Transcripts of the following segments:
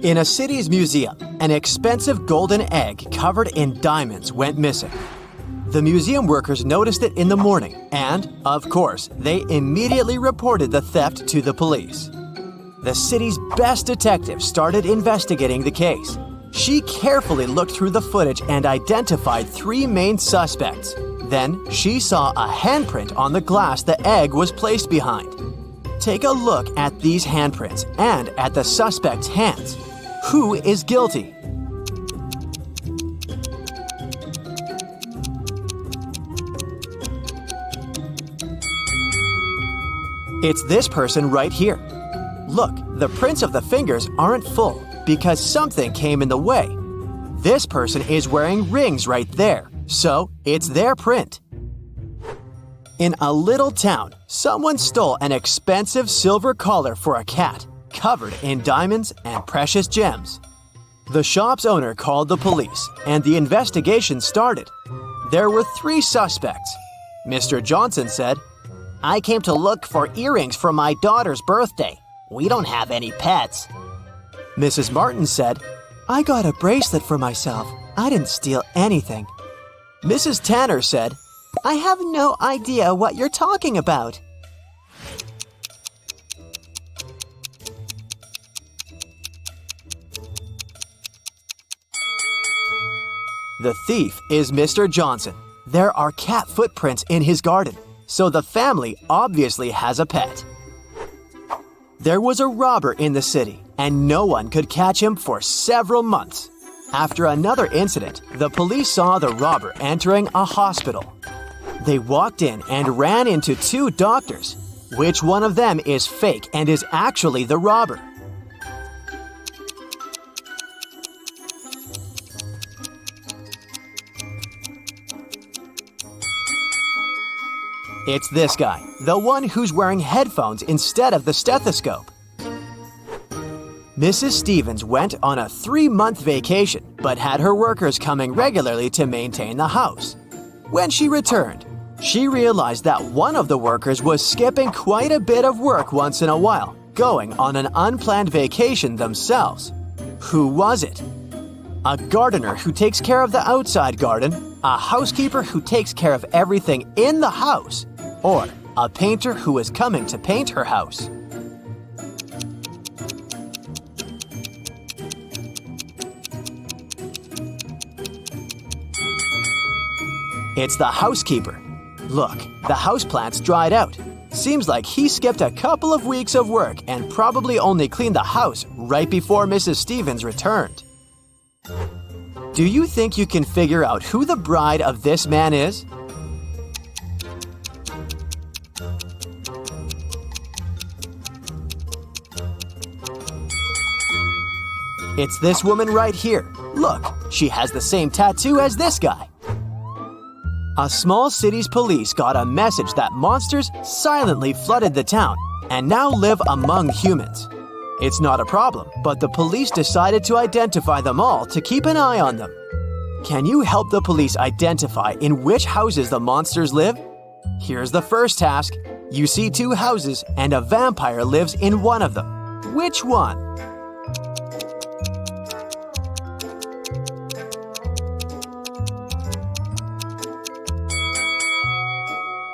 In a city's museum, an expensive golden egg covered in diamonds went missing. The museum workers noticed it in the morning and, of course, they immediately reported the theft to the police. The city's best detective started investigating the case. She carefully looked through the footage and identified 3 main suspects. Then, she saw a handprint on the glass the egg was placed behind. Take a look at these handprints and at the suspect's hands. Who is guilty? It's this person right here. Look, the prints of the fingers aren't full because something came in the way. This person is wearing rings right there, so it's their print. In a little town, someone stole an expensive silver collar for a cat, covered in diamonds and precious gems. The shop's owner called the police, and the investigation started. There were 3 suspects. Mr. Johnson said, "I came to look for earrings for my daughter's birthday. We don't have any pets." Mrs. Martin said, "I got a bracelet for myself. I didn't steal anything." Mrs. Tanner said, "I have no idea what you're talking about." The thief is Mr. Johnson. There are cat footprints in his garden, so the family obviously has a pet. There was a robber in the city, and no one could catch him for several months. After another incident, the police saw the robber entering a hospital. They walked in and ran into 2 doctors. Which one of them is fake and is actually the robber? It's this guy, the one who's wearing headphones instead of the stethoscope. Mrs. Stevens went on a 3-month vacation, but had her workers coming regularly to maintain the house. When she returned, she realized that one of the workers was skipping quite a bit of work once in a while, going on an unplanned vacation themselves. Who was it? A gardener who takes care of the outside garden, a housekeeper who takes care of everything in the house, or a painter who is coming to paint her house. It's the housekeeper. Look, the houseplants dried out. Seems like he skipped a couple of weeks of work and probably only cleaned the house right before Mrs. Stevens returned. Do you think you can figure out who the bride of this man is? It's this woman right here. Look, she has the same tattoo as this guy. A small city's police got a message that monsters silently flooded the town and now live among humans. It's not a problem, but the police decided to identify them all to keep an eye on them. Can you help the police identify in which houses the monsters live? Here's the first task. You see 2 houses and a vampire lives in one of them. Which one?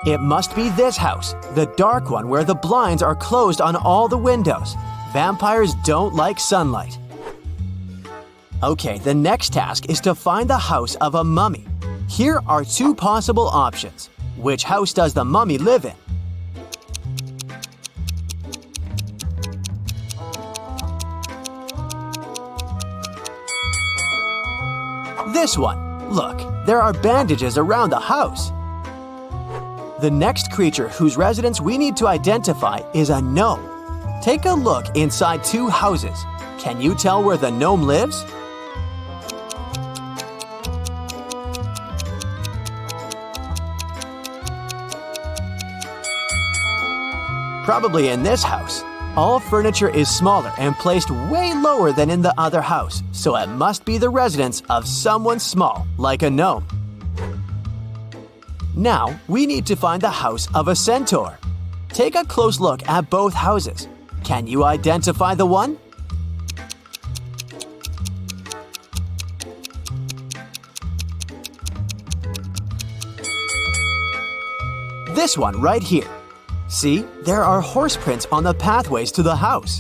It must be this house, the dark one where the blinds are closed on all the windows. Vampires don't like sunlight. Okay, the next task is to find the house of a mummy. Here are 2 possible options. Which house does the mummy live in? This one. Look, there are bandages around the house. The next creature whose residence we need to identify is a gnome. Take a look inside 2 houses. Can you tell where the gnome lives? Probably in this house. All furniture is smaller and placed way lower than in the other house, so it must be the residence of someone small, like a gnome. Now, we need to find the house of a centaur. Take a close look at both houses. Can you identify the one? This one right here. See, there are horse prints on the pathways to the house.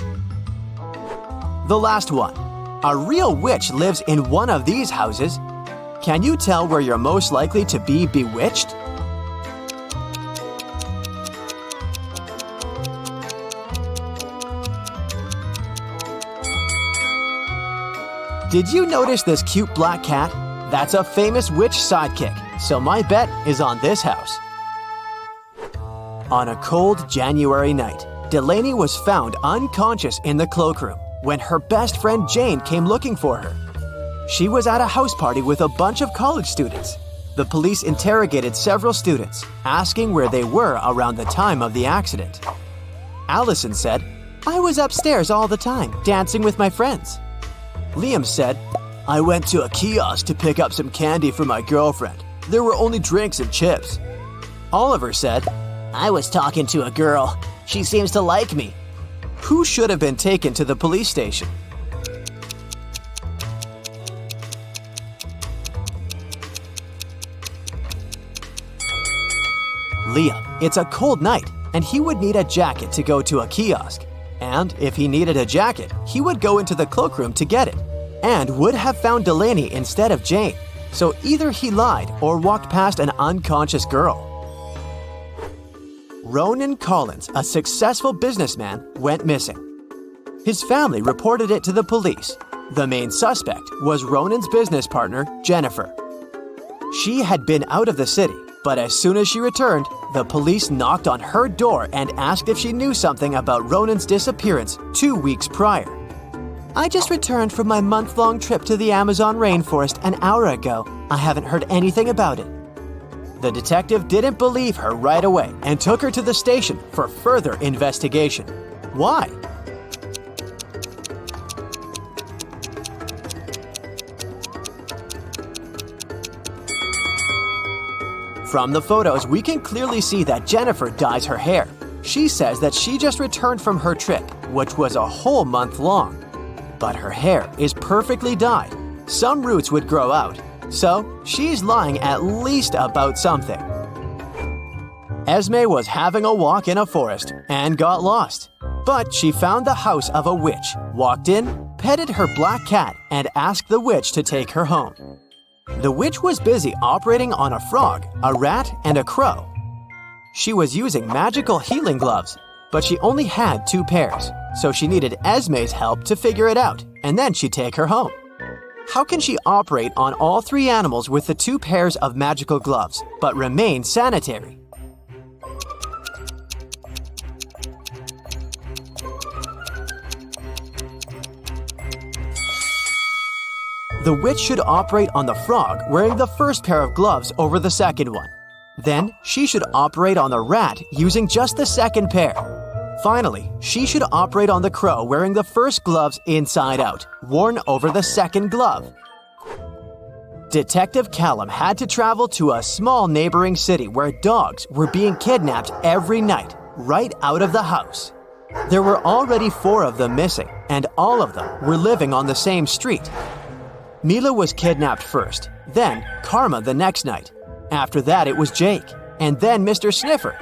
The last one. A real witch lives in one of these houses. Can you tell where you're most likely to be bewitched? Did you notice this cute black cat? That's a famous witch sidekick, so my bet is on this house. On a cold January night, Delaney was found unconscious in the cloakroom when her best friend Jane came looking for her. She was at a house party with a bunch of college students. The police interrogated several students, asking where they were around the time of the accident. Allison said, "I was upstairs all the time, dancing with my friends." Liam said, "I went to a kiosk to pick up some candy for my girlfriend. There were only drinks and chips." Oliver said, I was talking to a girl. She seems to like me. Who should have been taken to the police station? Liam. It's a cold night, and he would need a jacket to go to a kiosk. And if he needed a jacket, he would go into the cloakroom to get it, and would have found Delaney instead of Jane. So either he lied or walked past an unconscious girl. Ronan Collins, a successful businessman, went missing. His family reported it to the police. The main suspect was Ronan's business partner, Jennifer. She had been out of the city, but as soon as she returned, the police knocked on her door and asked if she knew something about Ronan's disappearance 2 weeks prior. "I just returned from my month-long trip to the Amazon rainforest an hour ago. I haven't heard anything about it." The detective didn't believe her right away and took her to the station for further investigation. Why? From the photos, we can clearly see that Jennifer dyes her hair. She says that she just returned from her trip, which was a whole month long. But her hair is perfectly dyed. Some roots would grow out. So, she's lying at least about something. Esme was having a walk in a forest and got lost. But she found the house of a witch, walked in, petted her black cat, and asked the witch to take her home. The witch was busy operating on a frog, a rat, and a crow. She was using magical healing gloves, but she only had 2 pairs, so she needed Esme's help to figure it out, and then she'd take her home. How can she operate on all 3 animals with the 2 pairs of magical gloves, but remain sanitary? The witch should operate on the frog wearing the first pair of gloves over the second one. Then, she should operate on the rat using just the second pair. Finally, she should operate on the crow wearing the first gloves inside out, worn over the second glove. Detective Callum had to travel to a small neighboring city where dogs were being kidnapped every night, right out of the house. There were already 4 of them missing, and all of them were living on the same street. Mila was kidnapped first, then Karma the next night. After that, it was Jake, and then Mr. Sniffer.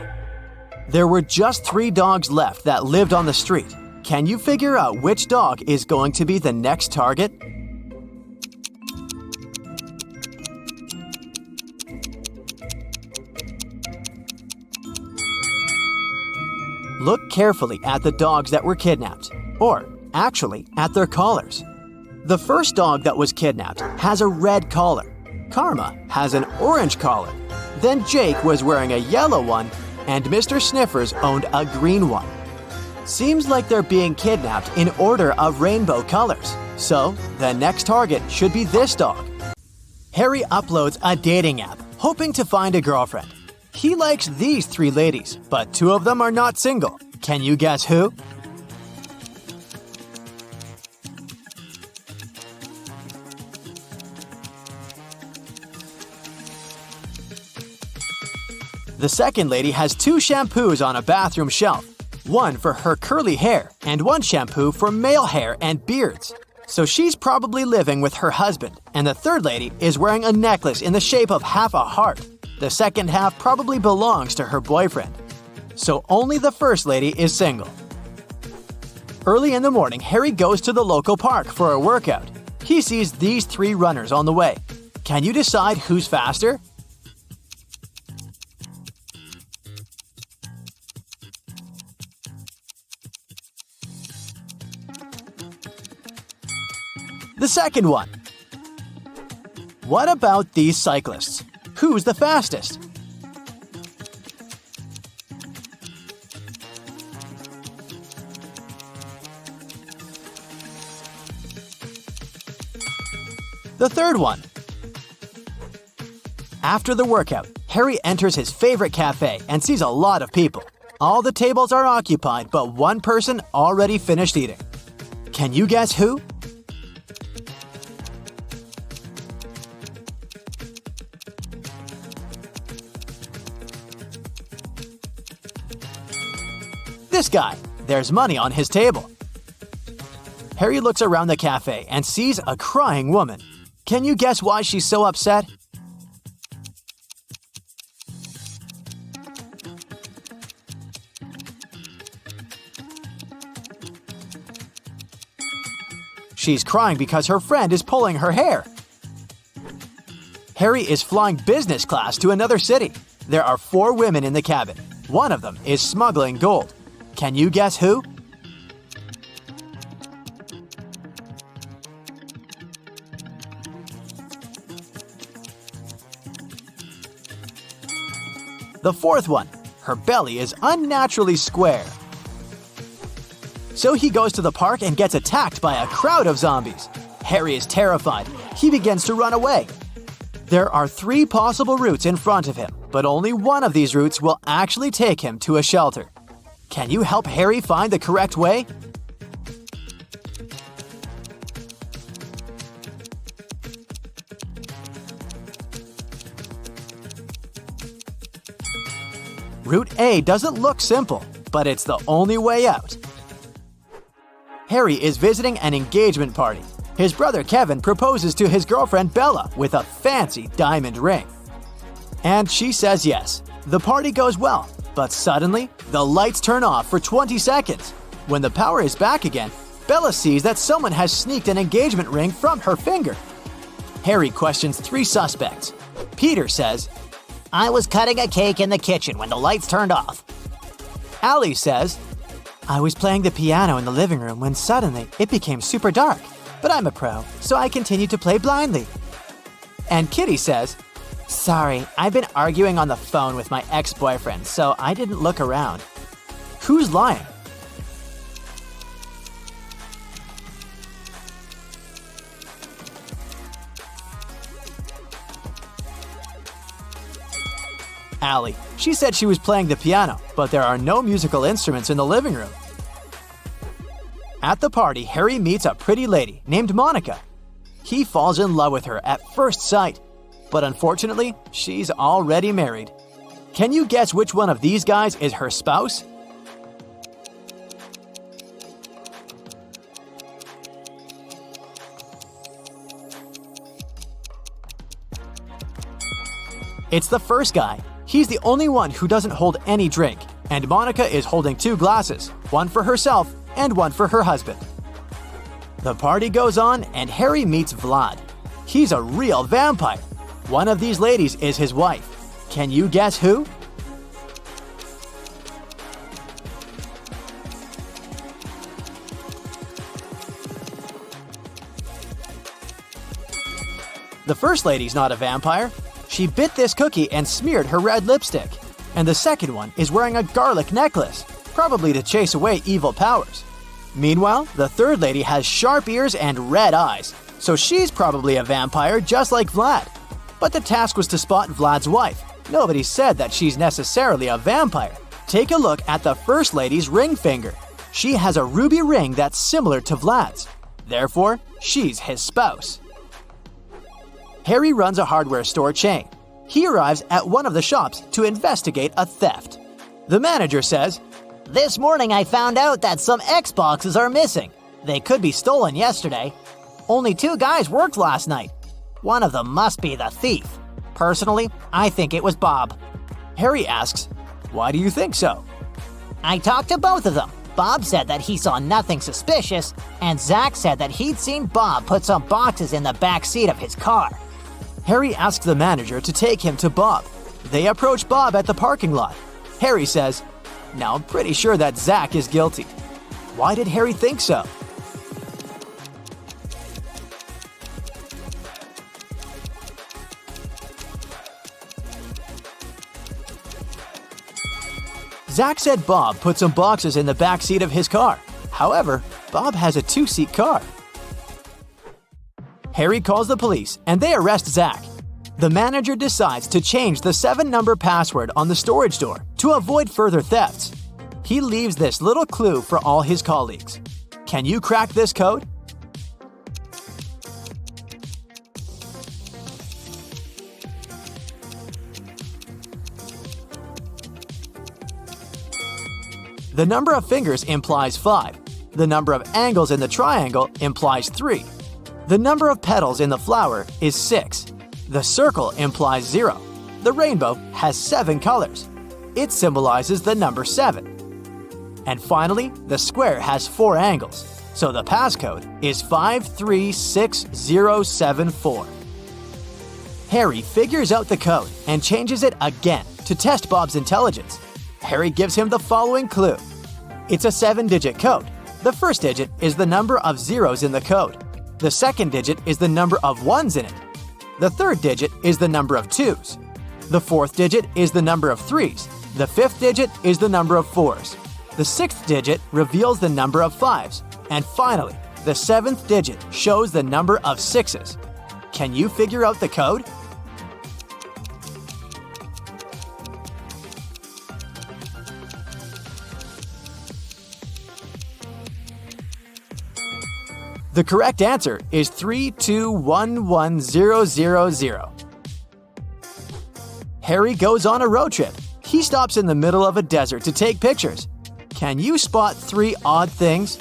There were just 3 dogs left that lived on the street. Can you figure out which dog is going to be the next target? Look carefully at the dogs that were kidnapped, or actually at their collars. The first dog that was kidnapped has a red collar. Karma has an orange collar. Then Jake was wearing a yellow one, and Mr. Sniffers owned a green one. Seems like they're being kidnapped in order of rainbow colors. So, the next target should be this dog. Harry uploads a dating app, hoping to find a girlfriend. He likes these 3 ladies, but 2 of them are not single. Can you guess who? The second lady has 2 shampoos on a bathroom shelf. One for her curly hair and one shampoo for male hair and beards. So she's probably living with her husband, and the third lady is wearing a necklace in the shape of half a heart. The second half probably belongs to her boyfriend. So only the first lady is single. Early in the morning, Harry goes to the local park for a workout. He sees these 3 runners on the way. Can you decide who's faster? The second one. What about these cyclists? Who's the fastest? The third one. After the workout, Harry enters his favorite cafe and sees a lot of people. All the tables are occupied, but one person already finished eating. Can you guess who? This guy. There's money on his table. Harry looks around the cafe and sees a crying woman. Can you guess why she's so upset? She's crying because her friend is pulling her hair. Harry is flying business class to another city. There are 4 women in the cabin. One of them is smuggling gold. Can you guess who? The fourth one. Her belly is unnaturally square. So he goes to the park and gets attacked by a crowd of zombies. Harry is terrified. He begins to run away. There are 3 possible routes in front of him, but only one of these routes will actually take him to a shelter. Can you help Harry find the correct way? Route A doesn't look simple, but it's the only way out. Harry is visiting an engagement party. His brother Kevin proposes to his girlfriend Bella with a fancy diamond ring. And she says yes. The party goes well, but suddenly, the lights turn off for 20 seconds. When the power is back again, Bella sees that someone has sneaked an engagement ring from her finger. Harry questions 3 suspects. Peter says, I was cutting a cake in the kitchen when the lights turned off. Allie says, I was playing the piano in the living room when suddenly it became super dark. But I'm a pro, so I continued to play blindly. And Kitty says, sorry, I've been arguing on the phone with my ex-boyfriend, so I didn't look around. Who's lying? Allie. She said she was playing the piano, but there are no musical instruments in the living room. At the party, Harry meets a pretty lady named Monica. He falls in love with her at first sight, but unfortunately, she's already married. Can you guess which one of these guys is her spouse? It's the first guy. He's the only one who doesn't hold any drink, and Monica is holding 2 glasses, one for herself and one for her husband. The party goes on, and Harry meets Vlad. He's a real vampire. One of these ladies is his wife. Can you guess who? The first lady's not a vampire. She bit this cookie and smeared her red lipstick. And the second one is wearing a garlic necklace, probably to chase away evil powers. Meanwhile, the third lady has sharp ears and red eyes, so she's probably a vampire just like Vlad. But the task was to spot Vlad's wife. Nobody said that she's necessarily a vampire. Take a look at the first lady's ring finger. She has a ruby ring that's similar to Vlad's. Therefore, she's his spouse. Harry runs a hardware store chain. He arrives at one of the shops to investigate a theft. The manager says, This morning I found out that some Xboxes are missing. They could be stolen yesterday. Only 2 guys worked last night. One of them must be the thief. Personally, I think it was Bob. Harry asks, "Why do you think so?" I talked to both of them. Bob said that he saw nothing suspicious, and Zach said that he'd seen Bob put some boxes in the back seat of his car. Harry asks the manager to take him to Bob. They approach Bob at the parking lot. Harry says, "Now I'm pretty sure that Zach is guilty." Why did Harry think so? Zach said Bob put some boxes in the back seat of his car. However, Bob has a two-seat car. Harry calls the police and they arrest Zach. The manager decides to change the 7-number password on the storage door to avoid further thefts. He leaves this little clue for all his colleagues. Can you crack this code? The number of fingers implies 5. The number of angles in the triangle implies 3. The number of petals in the flower is 6. The circle implies 0. The rainbow has 7 colors. It symbolizes the number 7. And finally, the square has 4 angles, so the passcode is 536074. Harry figures out the code and changes it again to test Bob's intelligence. Harry gives him the following clue. It's a 7-digit code. The first digit is the number of zeros in the code. The second digit is the number of ones in it. The third digit is the number of 2s. The fourth digit is the number of 3s. The fifth digit is the number of 4s. The sixth digit reveals the number of 5s. And finally, the 7th digit shows the number of 6s. Can you figure out the code? The correct answer is 3211000. Harry goes on a road trip. He stops in the middle of a desert to take pictures. Can you spot 3 odd things?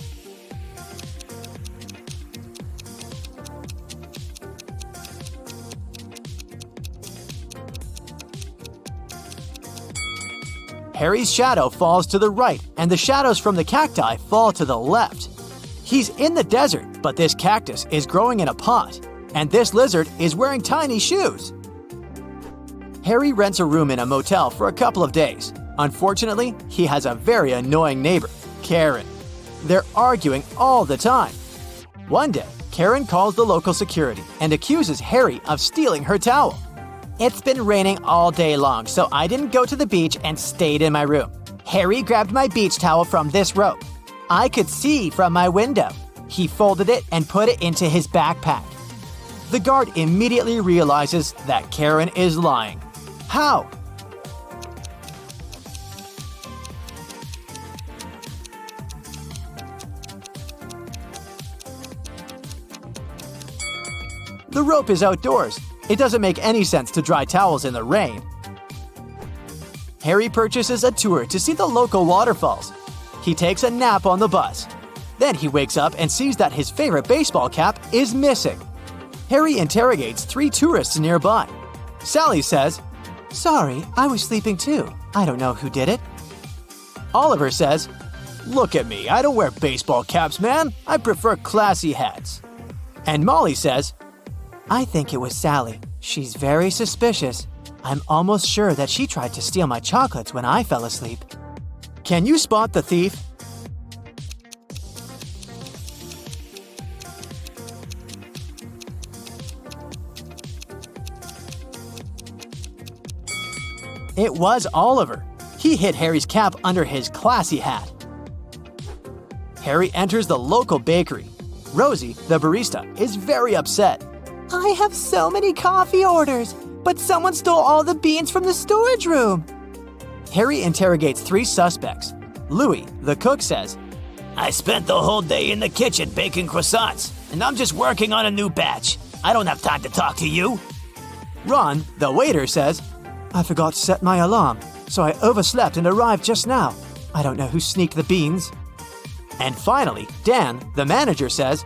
Harry's shadow falls to the right, and the shadows from the cacti fall to the left. He's in the desert, but this cactus is growing in a pot, and this lizard is wearing tiny shoes. Harry rents a room in a motel for a couple of days. Unfortunately, he has a very annoying neighbor, Karen. They're arguing all the time. One day, Karen calls the local security and accuses Harry of stealing her towel. It's been raining all day long, so I didn't go to the beach and stayed in my room. Harry grabbed my beach towel from this rope. I could see from my window. He folded it and put it into his backpack. The guard immediately realizes that Karen is lying. How? The rope is outdoors. It doesn't make any sense to dry towels in the rain. Harry purchases a tour to see the local waterfalls. He takes a nap on the bus. Then he wakes up and sees that his favorite baseball cap is missing. Harry interrogates 3 tourists nearby. Sally says, "Sorry, I was sleeping too. I don't know who did it." Oliver says, "Look at me, I don't wear baseball caps, man. I prefer classy hats." And Molly says, "I think it was Sally. She's very suspicious. I'm almost sure that she tried to steal my chocolates when I fell asleep." Can you spot the thief? It was Oliver. He hid Harry's cap under his classy hat. Harry enters the local bakery. Rosie, the barista, is very upset. "I have so many coffee orders, but someone stole all the beans from the storage room." Harry interrogates 3 suspects. Louis, the cook, says, "I spent the whole day in the kitchen baking croissants, and I'm just working on a new batch. I don't have time to talk to you." Ron, the waiter, says, "I forgot to set my alarm, so I overslept and arrived just now. I don't know who sneaked the beans." And finally, Dan, the manager, says,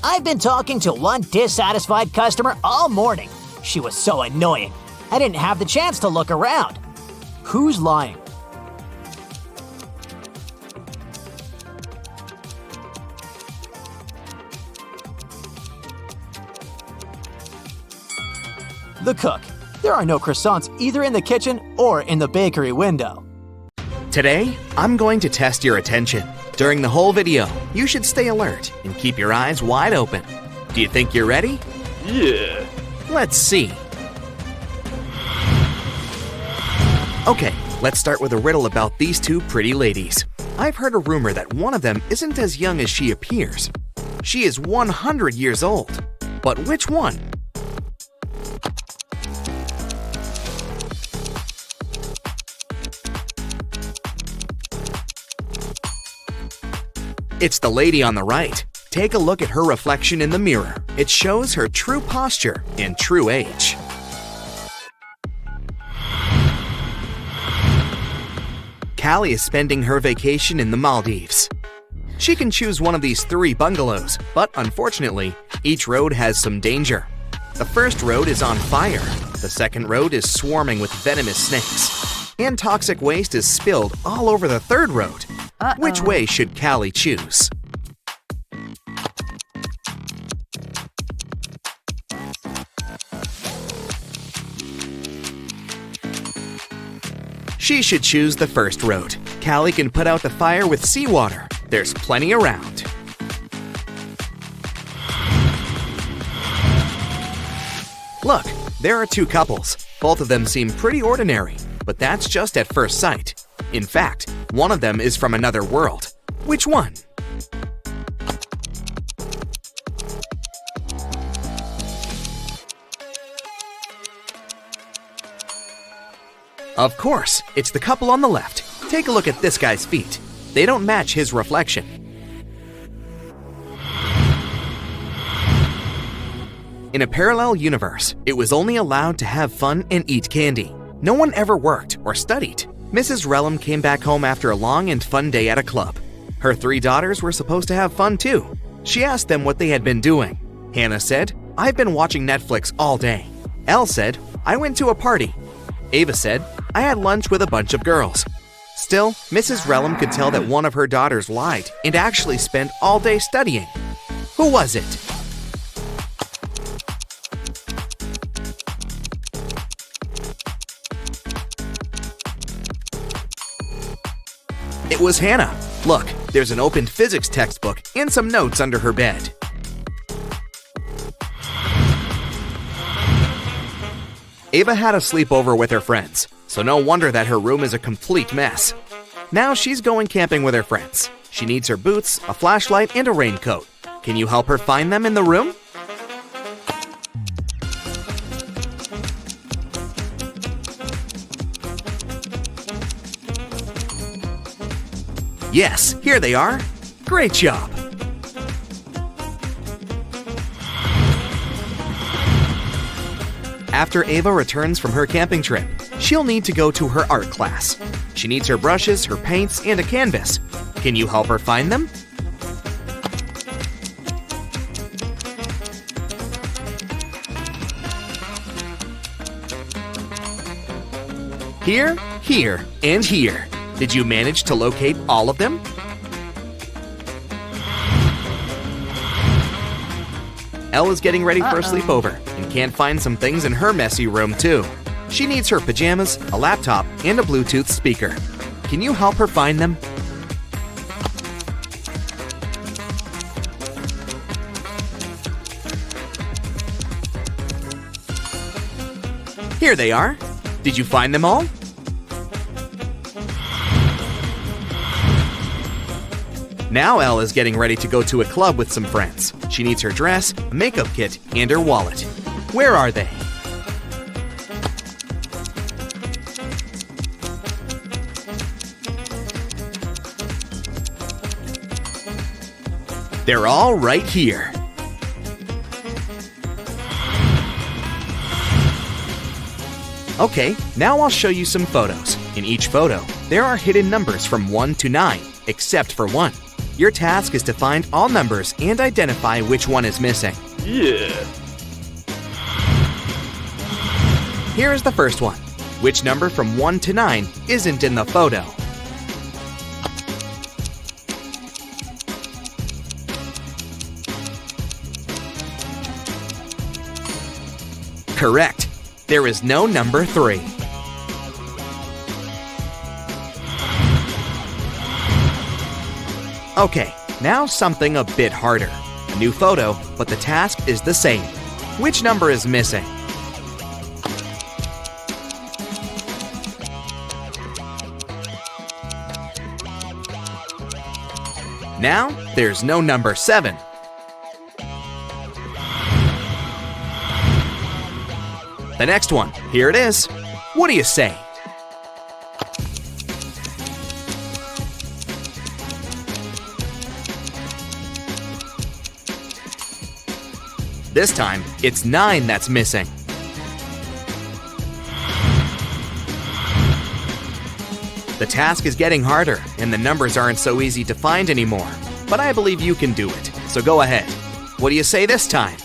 "I've been talking to one dissatisfied customer all morning. She was so annoying. I didn't have the chance to look around. Who's lying? The cook. There are no croissants either in the kitchen or in the bakery window. Today, I'm going to test your attention. During the whole video, you should stay alert and keep your eyes wide open. Do you think you're ready? Yeah. Let's see. Okay, let's start with a riddle about these two pretty ladies. I've heard a rumor that one of them isn't as young as she appears. She is 100 years old. But which one? It's the lady on the right. Take a look at her reflection in the mirror. It shows her true posture and true age. Callie is spending her vacation in the Maldives. She can choose one of these 3 bungalows, but unfortunately, each road has some danger. The first road is on fire. The second road is swarming with venomous snakes. And toxic waste is spilled all over the third road. Which way should Callie choose? She should choose the first road. Callie can put out the fire with seawater. There's plenty around. Look, there are 2 couples. Both of them seem pretty ordinary, but that's just at first sight. In fact, one of them is from another world. Which one? Of course, it's the couple on the left. Take a look at this guy's feet. They don't match his reflection. In a parallel universe, it was only allowed to have fun and eat candy. No one ever worked or studied. Mrs. Relum came back home after a long and fun day at a club. Her 3 daughters were supposed to have fun too. She asked them what they had been doing. Hannah said, "I've been watching Netflix all day." Elle said, "I went to a party." Ava said, "I had lunch with a bunch of girls." Still, Mrs. Relum could tell that one of her daughters lied and actually spent all day studying. Who was it? It was Hannah. Look, there's an opened physics textbook and some notes under her bed. Ava had a sleepover with her friends, so no wonder that her room is a complete mess. Now she's going camping with her friends. She needs her boots, a flashlight, and a raincoat. Can you help her find them in the room? Yes, here they are. Great job. After Ava returns from her camping trip, she'll need to go to her art class. She needs her brushes, her paints, and a canvas. Can you help her find them? Here, here, and here. Did you manage to locate all of them? Elle is getting ready for a sleepover and can't find some things in her messy room too. She needs her pajamas, a laptop, and a Bluetooth speaker. Can you help her find them? Here they are. Did you find them all? Now Elle is getting ready to go to a club with some friends. She needs her dress, a makeup kit, and her wallet. Where are they? They're all right here. Okay, now I'll show you some photos. In each photo, there are hidden numbers from 1 to 9, except for 1. Your task is to find all numbers and identify which one is missing. Yeah. Here is the first one. Which number from 1 to 9 isn't in the photo? Correct. There is no number 3. Okay, now something a bit harder. A new photo, but the task is the same. Which number is missing? Now, there's no number 7. The next one, here it is. What do you say? This time, it's 9 that's missing. The task is getting harder, and the numbers aren't so easy to find anymore. But I believe you can do it, so go ahead. What do you say this time?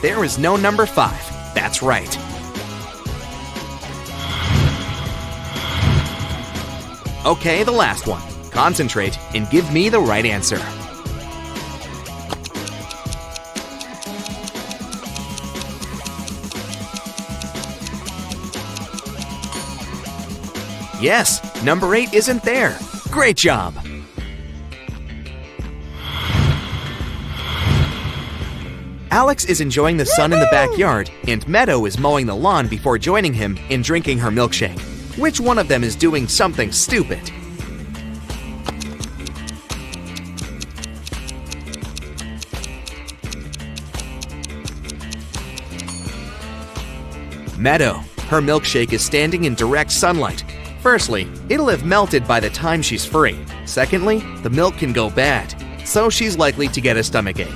There is no number 5. That's right. Okay, the last one. Concentrate and give me the right answer. Yes, number 8 isn't there. Great job! Alex is enjoying the sun in the backyard, and Meadow is mowing the lawn before joining him and drinking her milkshake. Which one of them is doing something stupid? Meadow. Her milkshake is standing in direct sunlight. Firstly, it'll have melted by the time she's free. Secondly, the milk can go bad, so she's likely to get a stomachache.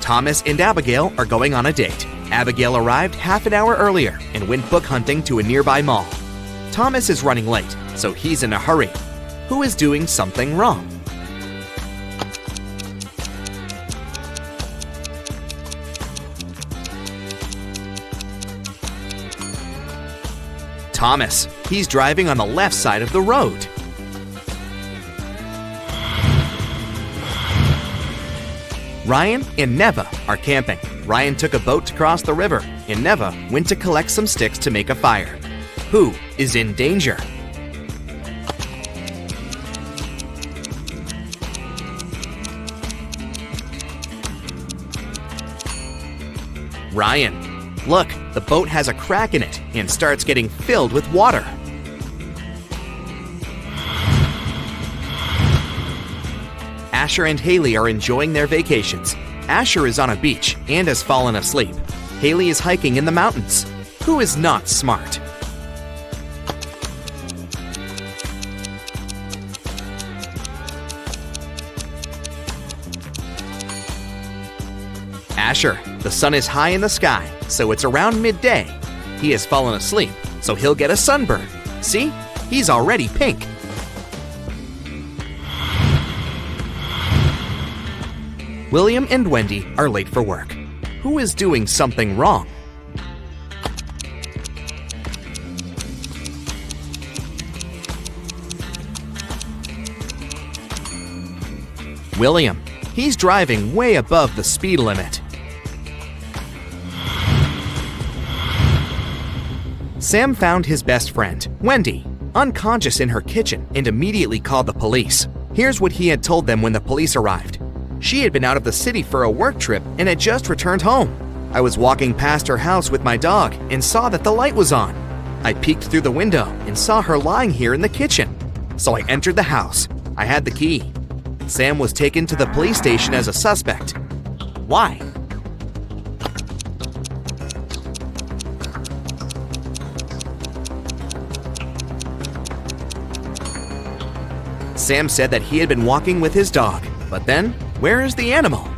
Thomas and Abigail are going on a date. Abigail arrived half an hour earlier and went book hunting to a nearby mall. Thomas is running late, so he's in a hurry. Who is doing something wrong? Thomas. He's driving on the left side of the road. Ryan and Neva are camping. Ryan took a boat to cross the river, and Neva went to collect some sticks to make a fire. Who is in danger? Ryan. Look, the boat has a crack in it and starts getting filled with water. Asher and Haley are enjoying their vacations. Asher is on a beach and has fallen asleep. Haley is hiking in the mountains. Who is not smart? Asher. The sun is high in the sky, so it's around midday. He has fallen asleep, so he'll get a sunburn. See? He's already pink. William and Wendy are late for work. Who is doing something wrong? William. He's driving way above the speed limit. Sam found his best friend, Wendy, unconscious in her kitchen and immediately called the police. Here's what he had told them when the police arrived. She had been out of the city for a work trip and had just returned home. I was walking past her house with my dog and saw that the light was on. I peeked through the window and saw her lying here in the kitchen. So I entered the house. I had the key. Sam was taken to the police station as a suspect. Why? Sam said that he had been walking with his dog, but then, where is the animal?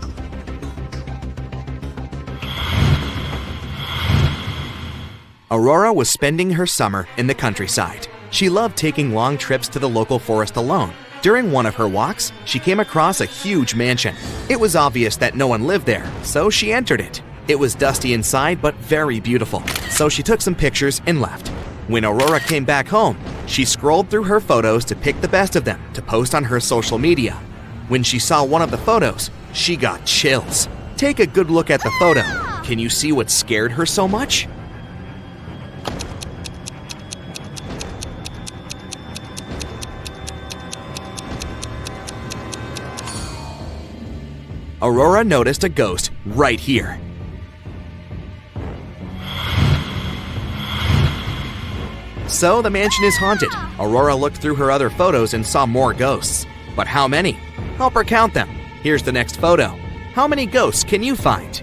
Aurora was spending her summer in the countryside. She loved taking long trips to the local forest alone. During one of her walks, she came across a huge mansion. It was obvious that no one lived there, so she entered it. It was dusty inside, but very beautiful, so she took some pictures and left. When Aurora came back home, she scrolled through her photos to pick the best of them to post on her social media. When she saw one of the photos, she got chills. Take a good look at the photo. Can you see what scared her so much? Aurora noticed a ghost right here. So the mansion is haunted. Aurora looked through her other photos and saw more ghosts. But how many? Help her count them. Here's the next photo. How many ghosts can you find?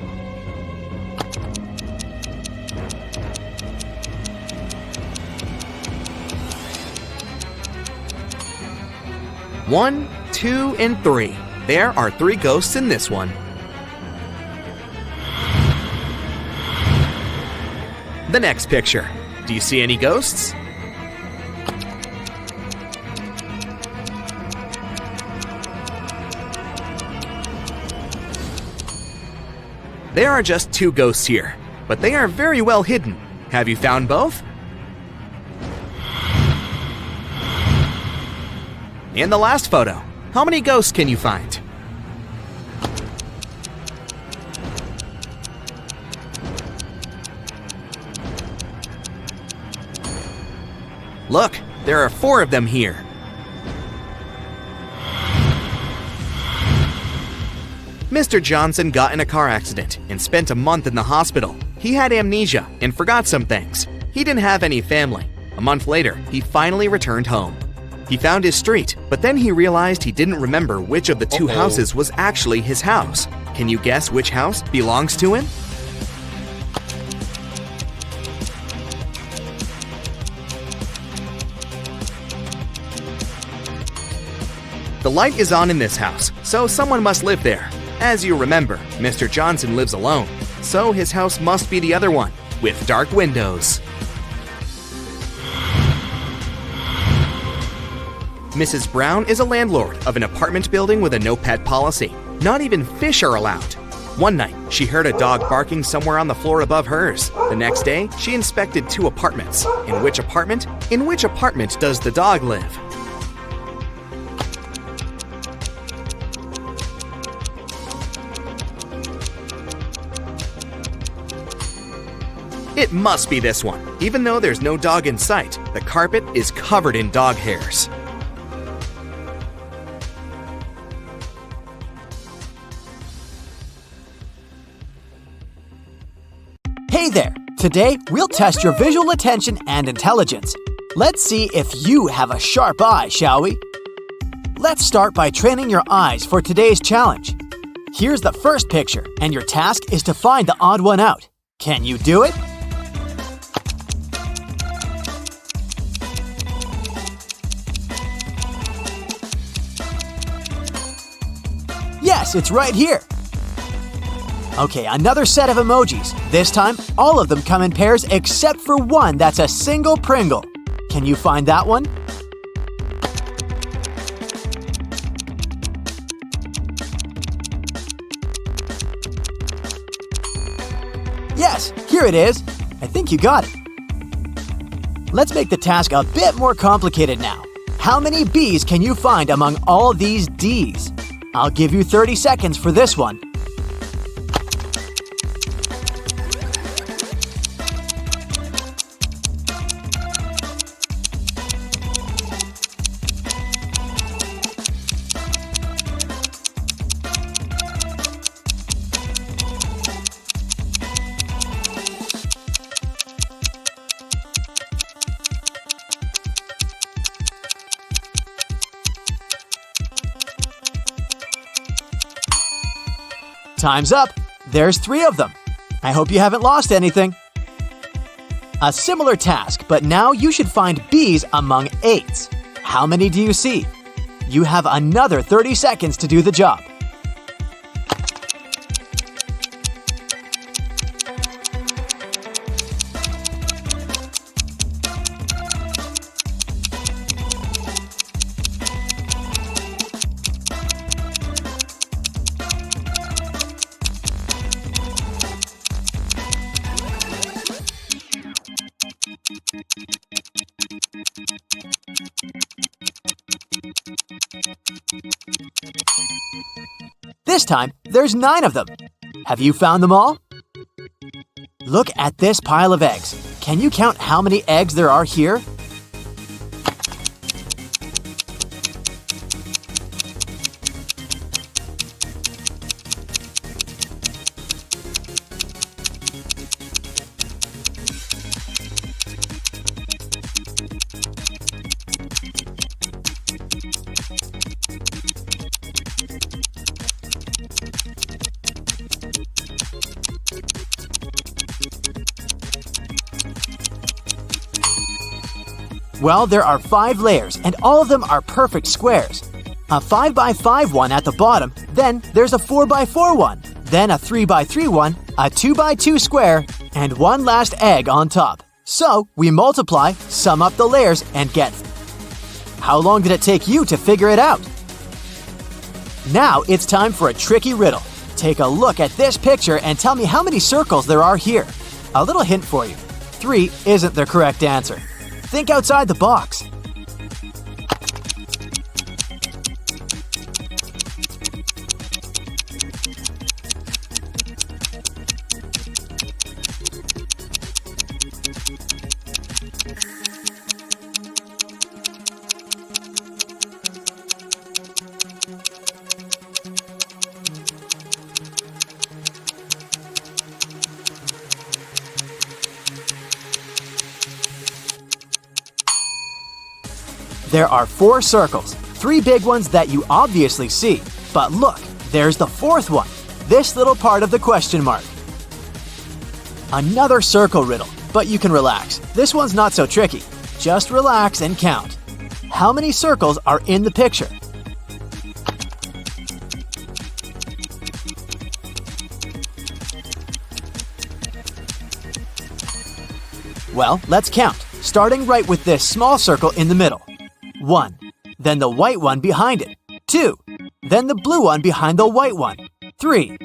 One, two, and three. There are 3 ghosts in this one. The next picture. Do you see any ghosts? There are just 2 ghosts here, but they are very well hidden. Have you found both? In the last photo, how many ghosts can you find? Look, there are 4 of them here. Mr. Johnson got in a car accident and spent a month in the hospital. He had amnesia and forgot some things. He didn't have any family. A month later, he finally returned home. He found his street, but then he realized he didn't remember which of the 2 houses was actually his house. Can you guess which house belongs to him? The light is on in this house, so someone must live there. As you remember, Mr. Johnson lives alone, so his house must be the other one, with dark windows. Mrs. Brown is a landlord of an apartment building with a no-pet policy. Not even fish are allowed. One night, she heard a dog barking somewhere on the floor above hers. The next day, she inspected 2 apartments. In which apartment does the dog live? It must be this one. Even though there's no dog in sight, the carpet is covered in dog hairs. Hey there! Today, we'll test your visual attention and intelligence. Let's see if you have a sharp eye, shall we? Let's start by training your eyes for today's challenge. Here's the first picture, and your task is to find the odd one out. Can you do it? Yes, it's right here. Okay, another set of emojis. This time, all of them come in pairs except for one that's a single Pringle. Can you find that one? Yes, here it is. I think you got it. Let's make the task a bit more complicated now. How many B's can you find among all these D's? I'll give you 30 seconds for this one. Time's up. There's 3 of them. I hope you haven't lost anything. A similar task, but now you should find B's among 8s. How many do you see? You have another 30 seconds to do the job. This time, there's 9 of them. Have you found them all? Look at this pile of eggs. Can you count how many eggs there are here? Well, there are 5 layers, and all of them are perfect squares. A 5x5 one at the bottom, then there's a 4x4 one, then a 3x3 one, a 2x2 square, and one last egg on top. So, we multiply, sum up the layers, and get. How long did it take you to figure it out? Now it's time for a tricky riddle. Take a look at this picture and tell me how many circles there are here. A little hint for you. 3 isn't the correct answer. Think outside the box. There are 4 circles, 3 big ones that you obviously see. But look, there's the 4th one, this little part of the question mark. Another circle riddle, but you can relax. This one's not so tricky. Just relax and count. How many circles are in the picture? Well, let's count, starting right with this small circle in the middle. 1. Then the white one behind it. 2. Then the blue one behind the white one. 3.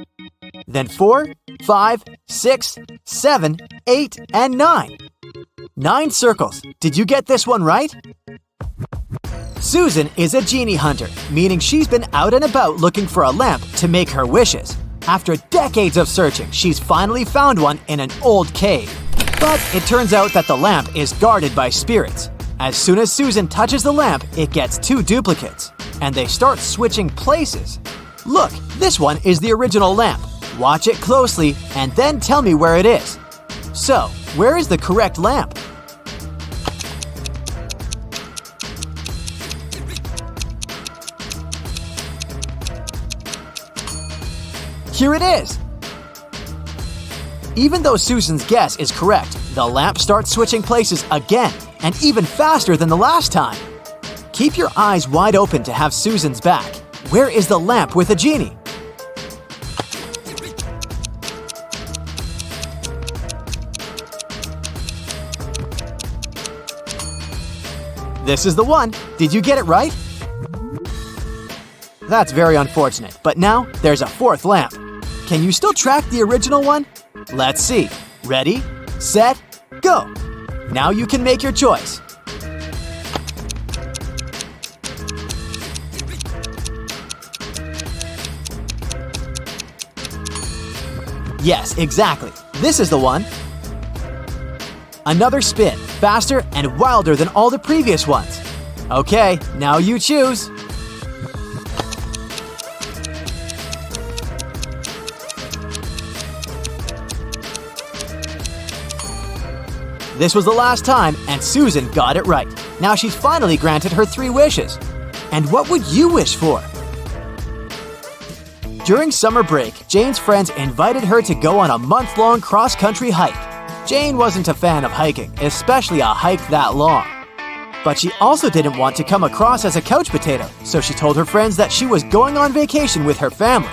Then 4, 5, 6, 7, 8, and 9. 9 circles. Did you get this one right? Susan is a genie hunter, meaning she's been out and about looking for a lamp to make her wishes. After decades of searching, she's finally found one in an old cave. But it turns out that the lamp is guarded by spirits. As soon as Susan touches the lamp, it gets 2 duplicates, and they start switching places. Look, this one is the original lamp. Watch it closely, and then tell me where it is. So, where is the correct lamp? Here it is! Even though Susan's guess is correct, the lamp starts switching places again, and even faster than the last time. Keep your eyes wide open to have Susan's back. Where is the lamp with a genie? This is the one. Did you get it right? That's very unfortunate, but now there's a 4th lamp. Can you still track the original one? Let's see. Ready, set, go! Now you can make your choice. Yes, exactly. This is the one. Another spin, faster and wilder than all the previous ones. Okay, now you choose. This was the last time, and Susan got it right. Now she's finally granted her 3 wishes. And what would you wish for? During summer break, Jane's friends invited her to go on a month-long cross-country hike. Jane wasn't a fan of hiking, especially a hike that long. But she also didn't want to come across as a couch potato, so she told her friends that she was going on vacation with her family.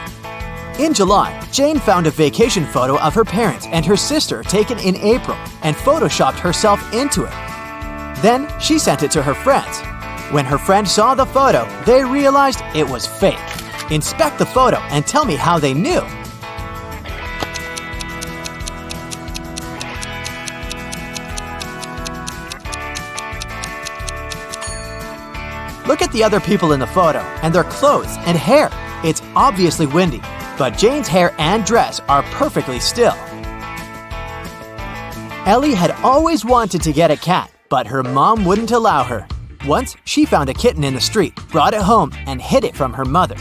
In July, Jane found a vacation photo of her parents and her sister taken in April and photoshopped herself into it. Then she sent it to her friends. When her friends saw the photo, they realized it was fake. Inspect the photo and tell me how they knew. Look at the other people in the photo and their clothes and hair. It's obviously windy, but Jane's hair and dress are perfectly still. Ellie had always wanted to get a cat, but her mom wouldn't allow her. Once, she found a kitten in the street, brought it home, and hid it from her mother.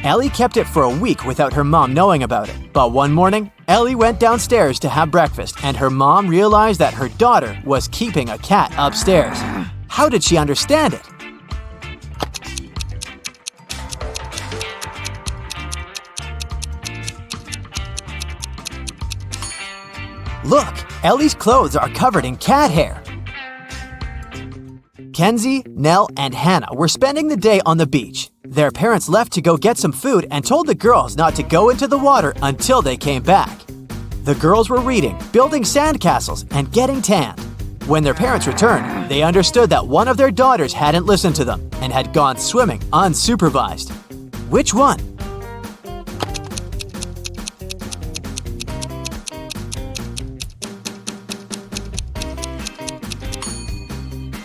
Ellie kept it for a week without her mom knowing about it. But one morning, Ellie went downstairs to have breakfast, and her mom realized that her daughter was keeping a cat upstairs. How did she understand it? Look, Ellie's clothes are covered in cat hair. Kenzie, Nell, and Hannah were spending the day on the beach. Their parents left to go get some food and told the girls not to go into the water until they came back. The girls were reading, building sandcastles, and getting tanned. When their parents returned, they understood that one of their daughters hadn't listened to them and had gone swimming unsupervised. Which one?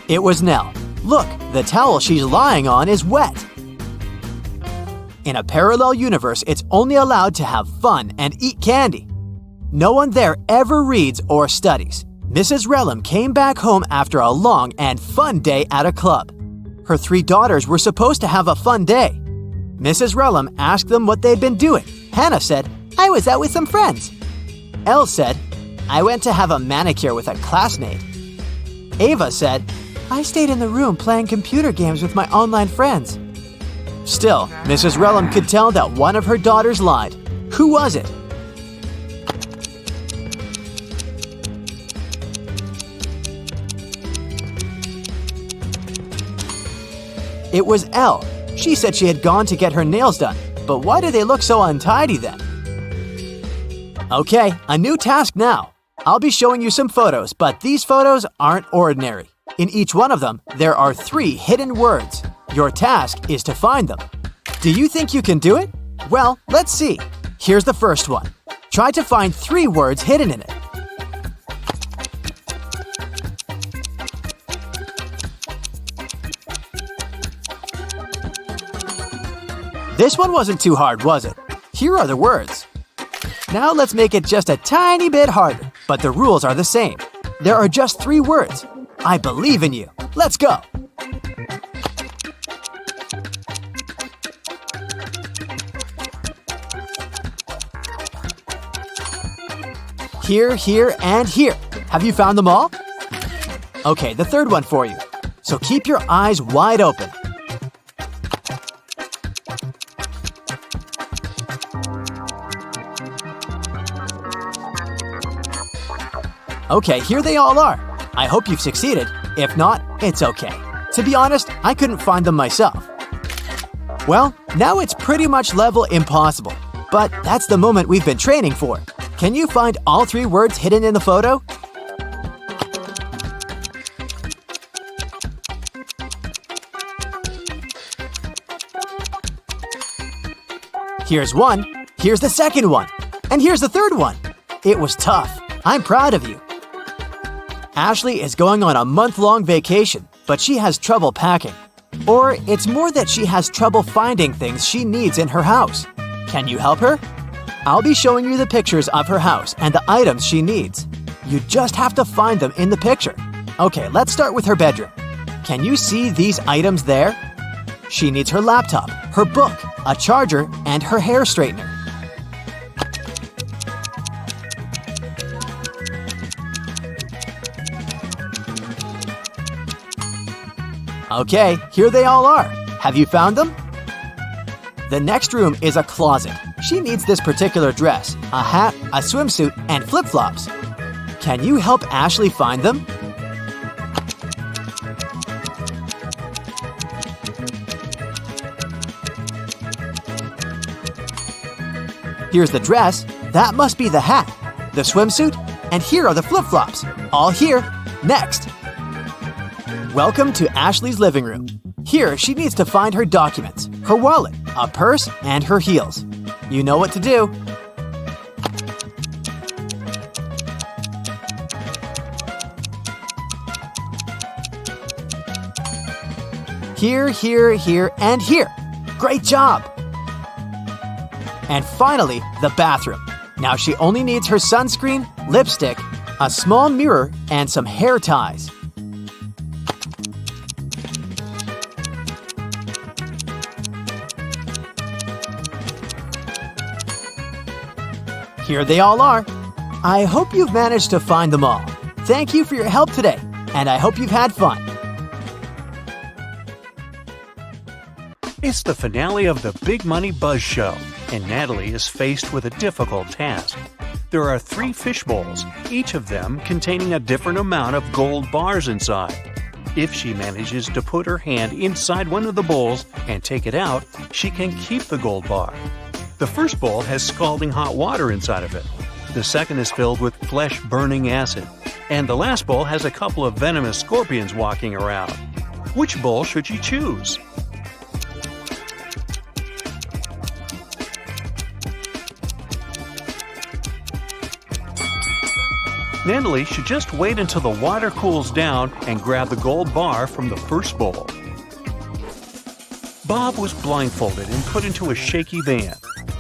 It was Nell. Look, the towel she's lying on is wet. In a parallel universe, it's only allowed to have fun and eat candy. No one there ever reads or studies. Mrs. Relham came back home after a long and fun day at a club. Her 3 daughters were supposed to have a fun day. Mrs. Relham asked them what they'd been doing. Hannah said, "I was out with some friends." Elle said, "I went to have a manicure with a classmate." Ava said, "I stayed in the room playing computer games with my online friends." Still, Mrs. Relham could tell that one of her daughters lied. Who was it? It was Elle. She said she had gone to get her nails done. But why do they look so untidy then? Okay, a new task now. I'll be showing you some photos, but these photos aren't ordinary. In each one of them, there are 3 hidden words. Your task is to find them. Do you think you can do it? Well, let's see. Here's the first one. Try to find 3 words hidden in it. This one wasn't too hard, was it? Here are the words. Now let's make it just a tiny bit harder, but the rules are the same. There are just 3 words. I believe in you. Let's go. Here, here, and here. Have you found them all? Okay, the third one for you. So keep your eyes wide open. Okay, here they all are. I hope you've succeeded. If not, it's okay. To be honest, I couldn't find them myself. Well, now it's pretty much level impossible. But that's the moment we've been training for. Can you find all 3 words hidden in the photo? Here's one, here's the second one, and here's the third one. It was tough. I'm proud of you. Ashley is going on a month-long vacation, but she has trouble packing. Or it's more that she has trouble finding things she needs in her house. Can you help her? I'll be showing you the pictures of her house and the items she needs. You just have to find them in the picture. Okay, let's start with her bedroom. Can you see these items there? She needs her laptop, her book, a charger, and her hair straightener. Okay, here they all are. Have you found them? The next room is a closet. She needs this particular dress, a hat, a swimsuit, and flip-flops. Can you help Ashley find them? Here's the dress. That must be the hat. The swimsuit. And here are the flip-flops. All here. Next. Welcome to Ashley's living room. Here, she needs to find her documents, her wallet, a purse, and her heels. You know what to do. Here, here, here, and here. Great job! And finally, the bathroom. Now she only needs her sunscreen, lipstick, a small mirror, and some hair ties. Here they all are. I hope you've managed to find them all. Thank you for your help today, and I hope you've had fun. It's the finale of the Big Money Buzz Show, and Natalie is faced with a difficult task. There are 3 fish bowls, each of them containing a different amount of gold bars inside. If she manages to put her hand inside one of the bowls and take it out, she can keep the gold bar. The first bowl has scalding hot water inside of it. The second is filled with flesh-burning acid. And the last bowl has a couple of venomous scorpions walking around. Which bowl should she choose? Natalie should just wait until the water cools down and grab the gold bar from the first bowl. Bob was blindfolded and put into a shaky van.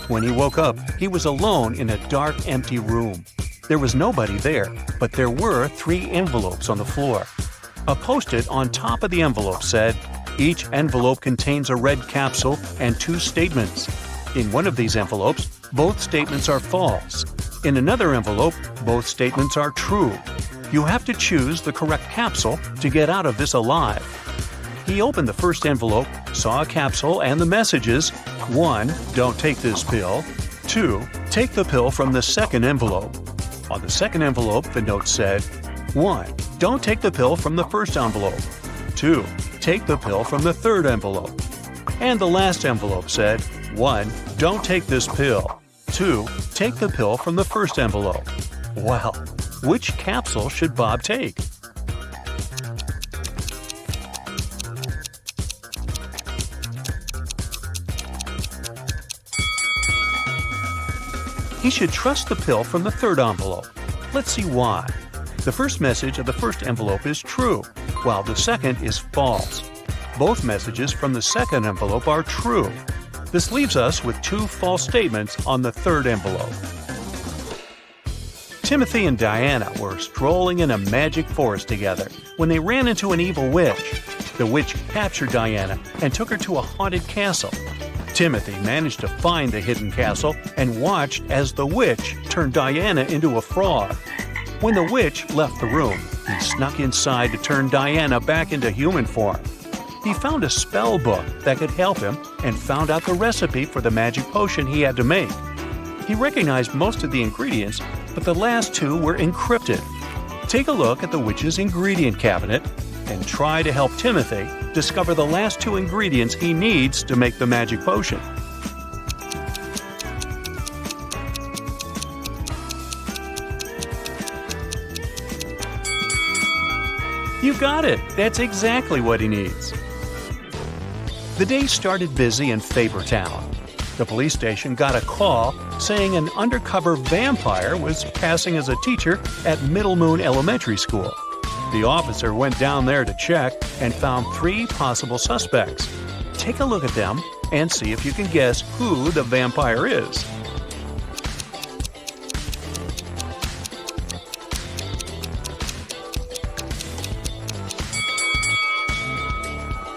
When he woke up, he was alone in a dark, empty room. There was nobody there, but there were 3 envelopes on the floor. A post-it on top of the envelope said, "Each envelope contains a red capsule and 2 statements. In one of these envelopes, both statements are false. In another envelope, both statements are true. You have to choose the correct capsule to get out of this alive." He opened the first envelope, saw a capsule and the messages: 1. Don't take this pill. 2. Take the pill from the second envelope. On the second envelope, the note said: 1. Don't take the pill from the first envelope. 2. Take the pill from the third envelope. And the last envelope said: 1. Don't take this pill. 2. Take the pill from the first envelope. Well, which capsule should Bob take? He should trust the pill from the third envelope. Let's see why. The first message of the first envelope is true, while the second is false. Both messages from the second envelope are true. This leaves us with 2 false statements on the third envelope. Timothy and Diana were strolling in a magic forest together when they ran into an evil witch. The witch captured Diana and took her to a haunted castle. Timothy managed to find the hidden castle and watched as the witch turned Diana into a frog. When the witch left the room, he snuck inside to turn Diana back into human form. He found a spell book that could help him and found out the recipe for the magic potion he had to make. He recognized most of the ingredients, but the last 2 were encrypted. Take a look at the witch's ingredient cabinet and try to help Timothy discover the last 2 ingredients he needs to make the magic potion. You got it! That's exactly what he needs. The day started busy in Fabertown. The police station got a call saying an undercover vampire was passing as a teacher at Middle Moon Elementary School. The officer went down there to check and found 3 possible suspects. Take a look at them and see if you can guess who the vampire is.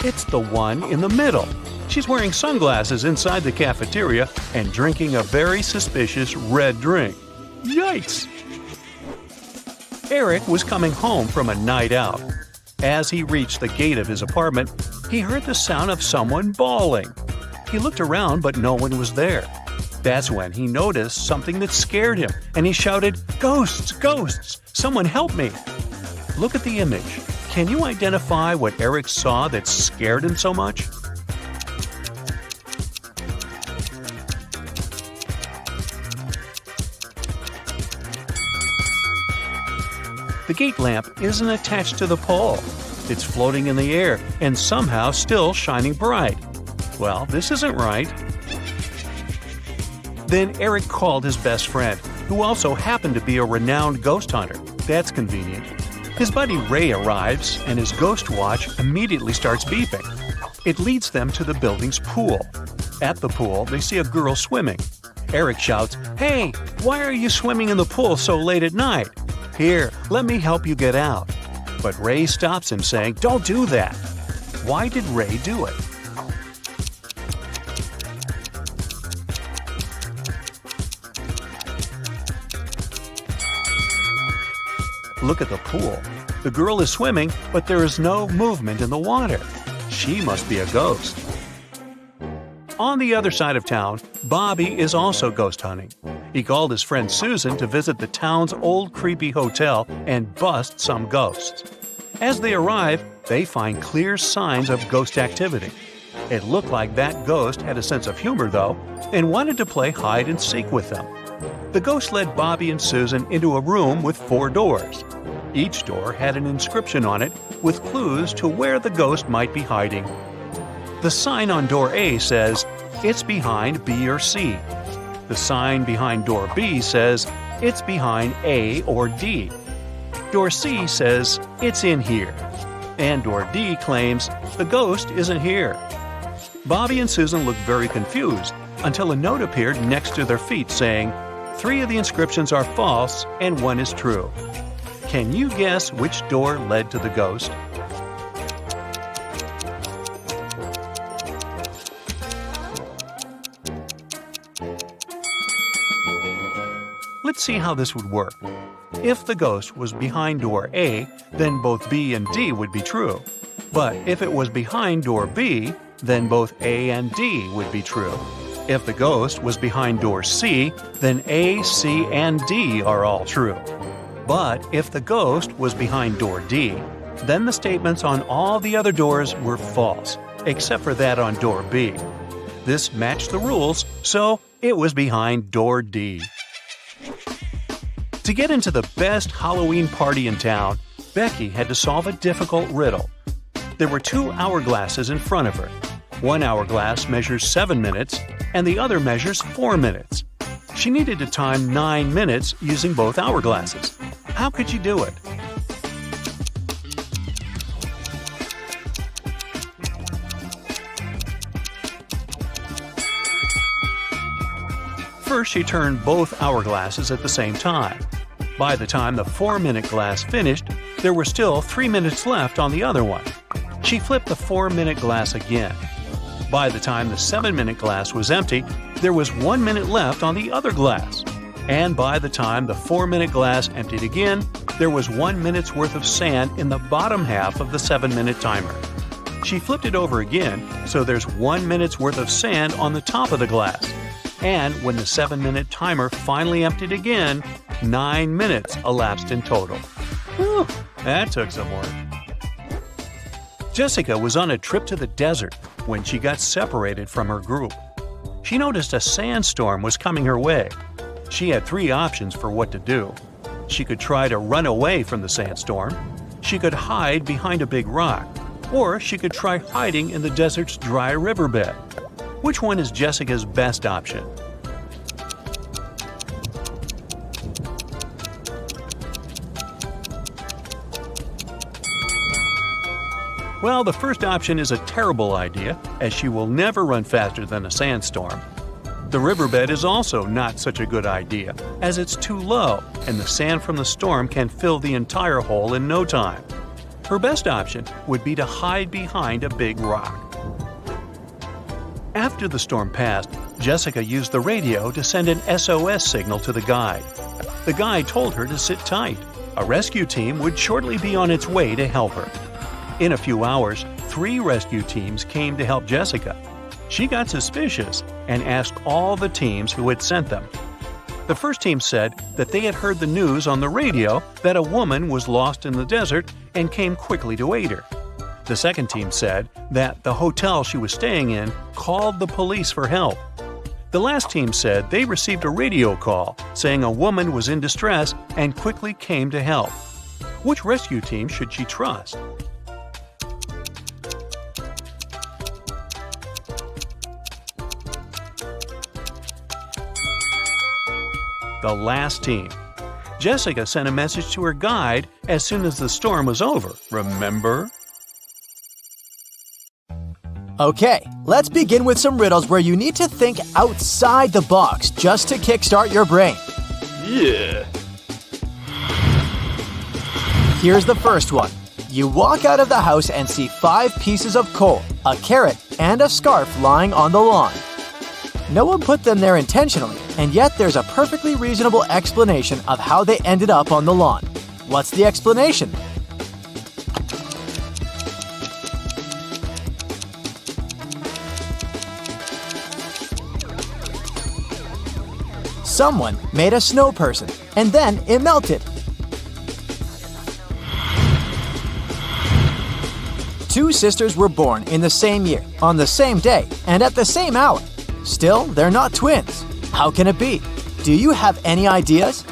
It's the one in the middle. She's wearing sunglasses inside the cafeteria and drinking a very suspicious red drink. Yikes! Eric was coming home from a night out. As he reached the gate of his apartment, he heard the sound of someone bawling. He looked around, but no one was there. That's when he noticed something that scared him, and he shouted, "Ghosts! Ghosts! Someone help me!" Look at the image. Can you identify what Eric saw that scared him so much? The gate lamp isn't attached to the pole. It's floating in the air and somehow still shining bright. Well, this isn't right. Then Eric called his best friend, who also happened to be a renowned ghost hunter. That's convenient. His buddy Ray arrives, and his ghost watch immediately starts beeping. It leads them to the building's pool. At the pool, they see a girl swimming. Eric shouts, "Hey, why are you swimming in the pool so late at night? Here, let me help you get out." But Ray stops him, saying, "Don't do that." Why did Ray do it? Look at the pool. The girl is swimming, but there is no movement in the water. She must be a ghost. On the other side of town, Bobby is also ghost hunting. He called his friend Susan to visit the town's old creepy hotel and bust some ghosts. As they arrive, they find clear signs of ghost activity. It looked like that ghost had a sense of humor, though, and wanted to play hide and seek with them. The ghost led Bobby and Susan into a room with 4 doors. Each door had an inscription on it with clues to where the ghost might be hiding. The sign on door A says, "It's behind B or C." The sign behind door B says, "It's behind A or D." Door C says, "It's in here." And door D claims, "The ghost isn't here." Bobby and Susan looked very confused until a note appeared next to their feet saying, "3 of the inscriptions are false and 1 is true." Can you guess which door led to the ghost? Let's see how this would work. If the ghost was behind door A, then both B and D would be true. But if it was behind door B, then both A and D would be true. If the ghost was behind door C, then A, C, and D are all true. But if the ghost was behind door D, then the statements on all the other doors were false, except for that on door B. This matched the rules, so it was behind door D. To get into the best Halloween party in town, Becky had to solve a difficult riddle. There were 2 hourglasses in front of her. One hourglass measures 7 minutes, and the other measures 4 minutes. She needed to time 9 minutes using both hourglasses. How could she do it? First, she turned both hourglasses at the same time. By the time the 4-minute glass finished, there were still 3 minutes left on the other one. She flipped the 4-minute glass again. By the time the 7-minute glass was empty, there was 1 minute left on the other glass. And by the time the 4-minute glass emptied again, there was 1 minute's worth of sand in the bottom half of the 7-minute timer. She flipped it over again, so there's 1 minute's worth of sand on the top of the glass. And when the 7-minute timer finally emptied again, 9 minutes elapsed in total. Whew, that took some work. Jessica was on a trip to the desert when she got separated from her group. She noticed a sandstorm was coming her way. She had 3 options for what to do. She could try to run away from the sandstorm, she could hide behind a big rock, or she could try hiding in the desert's dry riverbed. Which one is Jessica's best option? Well, the first option is a terrible idea, as she will never run faster than a sandstorm. The riverbed is also not such a good idea, as it's too low, and the sand from the storm can fill the entire hole in no time. Her best option would be to hide behind a big rock. After the storm passed, Jessica used the radio to send an SOS signal to the guide. The guide told her to sit tight. A rescue team would shortly be on its way to help her. In a few hours, 3 rescue teams came to help Jessica. She got suspicious and asked all the teams who had sent them. The first team said that they had heard the news on the radio that a woman was lost in the desert and came quickly to aid her. The second team said that the hotel she was staying in called the police for help. The last team said they received a radio call saying a woman was in distress and quickly came to help. Which rescue team should she trust? The last team. Jessica sent a message to her guide as soon as the storm was over, remember? Okay, let's begin with some riddles where you need to think outside the box just to kickstart your brain. Yeah. Here's the first one. You walk out of the house and see 5 pieces of coal, a carrot, and a scarf lying on the lawn. No one put them there intentionally, and yet there's a perfectly reasonable explanation of how they ended up on the lawn. What's the explanation? Someone made a snow person, and then it melted. 2 sisters were born in the same year, on the same day, and at the same hour. Still, they're not twins. How can it be? Do you have any ideas?